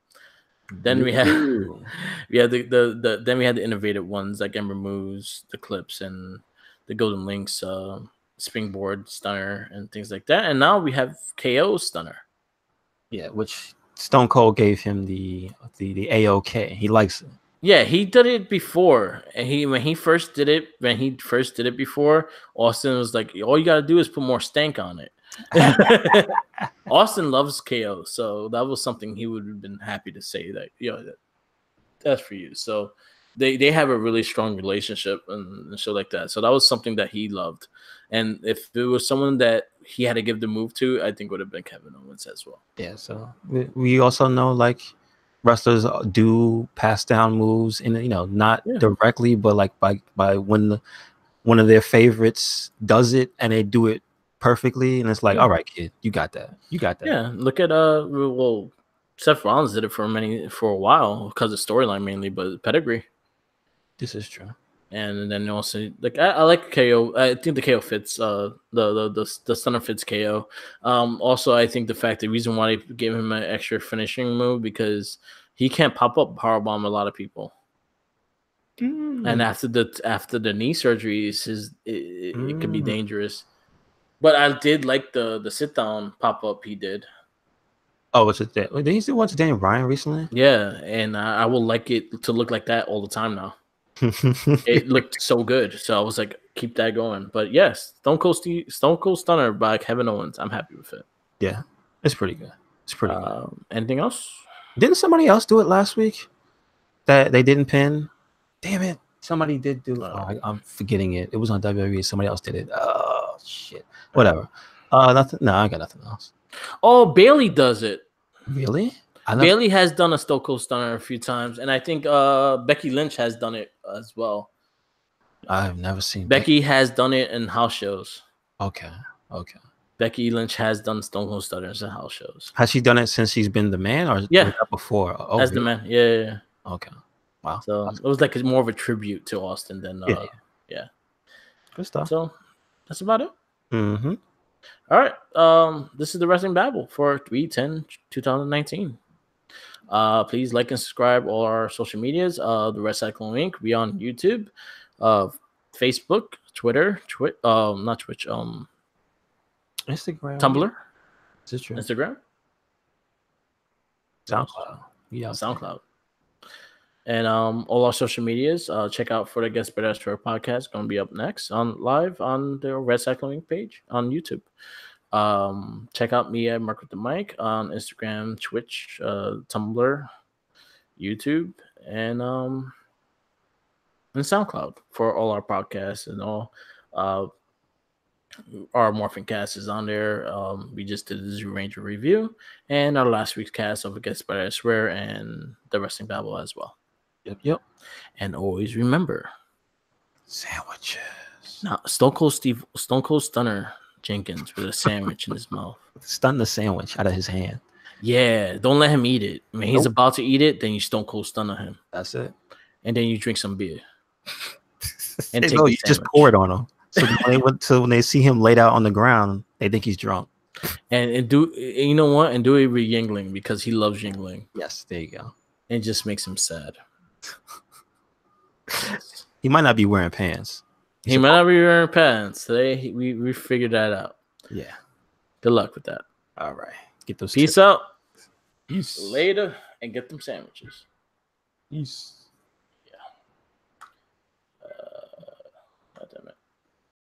Then we had then we had the innovative ones like Ember Moves, the Clips, and the Golden Links, Springboard Stunner, and things like that. And now we have KO Stunner. Yeah, which Stone Cold gave him the AOK. He likes it. Yeah, he did it before, and when he first did it before, Austin was like, "All you gotta do is put more stank on it." Austin loves KO, so that was something he would have been happy to say that, that's for you. So they have a really strong relationship and shit like that. So that was something that he loved. And if it was someone that he had to give the move to, I think it would have been Kevin Owens as well. Yeah, so we also know like wrestlers do pass down moves in, not directly, but like by when one of their favorites does it and they do it perfectly, and it's like, all right, kid, you got that. Yeah, look at Seth Rollins did it for a while because of storyline mainly, but pedigree. This is true. And then also, like, I like KO. I think the KO fits. The stunner fits KO. Also, I think the reason why they gave him an extra finishing move because he can't pop up powerbomb a lot of people. And after the knee surgeries, it could be dangerous. But I did like the sit down pop up he did. Oh, what's it? Did he still watch Daniel Bryan recently? Yeah, and I will like it to look like that all the time now. It looked so good, so I was like, keep that going. But yes, Stone Cold Stunner by Kevin Owens. I'm happy with it. Yeah, it's pretty good. Good. Anything else? Didn't somebody else do it last week that they didn't pin? Damn it! Somebody did do. I'm forgetting it. It was on WWE. Somebody else did it. Oh shit! Whatever. Nothing. No, I got nothing else. Oh, Bailey does it. Really? Bailey has done a Stone Cold Stunner a few times, and I think Becky Lynch has done it as well. I've never seen Becky has done it in house shows. Okay. Becky Lynch has done Stone Cold Stunners in house shows. Has she done it since she's been the man, or before? Oh, as really? The man, yeah. Okay. Wow. So it was like more of a tribute to Austin than yeah. Good stuff. So that's about it. Mm-hmm. All right. This is the Wrestling Babble for 3/10/2019. Please like and subscribe all our social medias. The Red Cyclone Inc. We on YouTube, Facebook, Twitter, not Twitch, Instagram, Tumblr. Is this true? Instagram, SoundCloud. Yeah, SoundCloud. And all our social medias. Check out For the Guest Badass Tour podcast. Going to be up next live on the Red Cyclone Inc. page on YouTube. Check out me at Mark with the Mic on Instagram, Twitch, Tumblr, YouTube, and SoundCloud for all our podcasts and all. Our Morphin Cast is on there. We just did the Zoo Ranger review and our last week's cast of Guest But I Swear and the Wrestling Babble as well. Yep. And always remember, sandwiches. Now, Stone Cold Stunner Jenkins with a sandwich in his mouth. Stun the sandwich out of his hand. Yeah, don't let him eat it. When he's about to eat it, then you Stone Cold Stunner him. That's it. And then you drink some beer. And you just pour it on him. So when they see him laid out on the ground, they think he's drunk. and do you know what? And do it with Yingling because he loves Yingling. Yes, there you go. It just makes him sad. Yes. He might not be wearing pants. He might not be wearing pants today. We figured that out. Yeah. Good luck with that. All right. Get those. Peace out. Peace. Later, and get them sandwiches. Peace.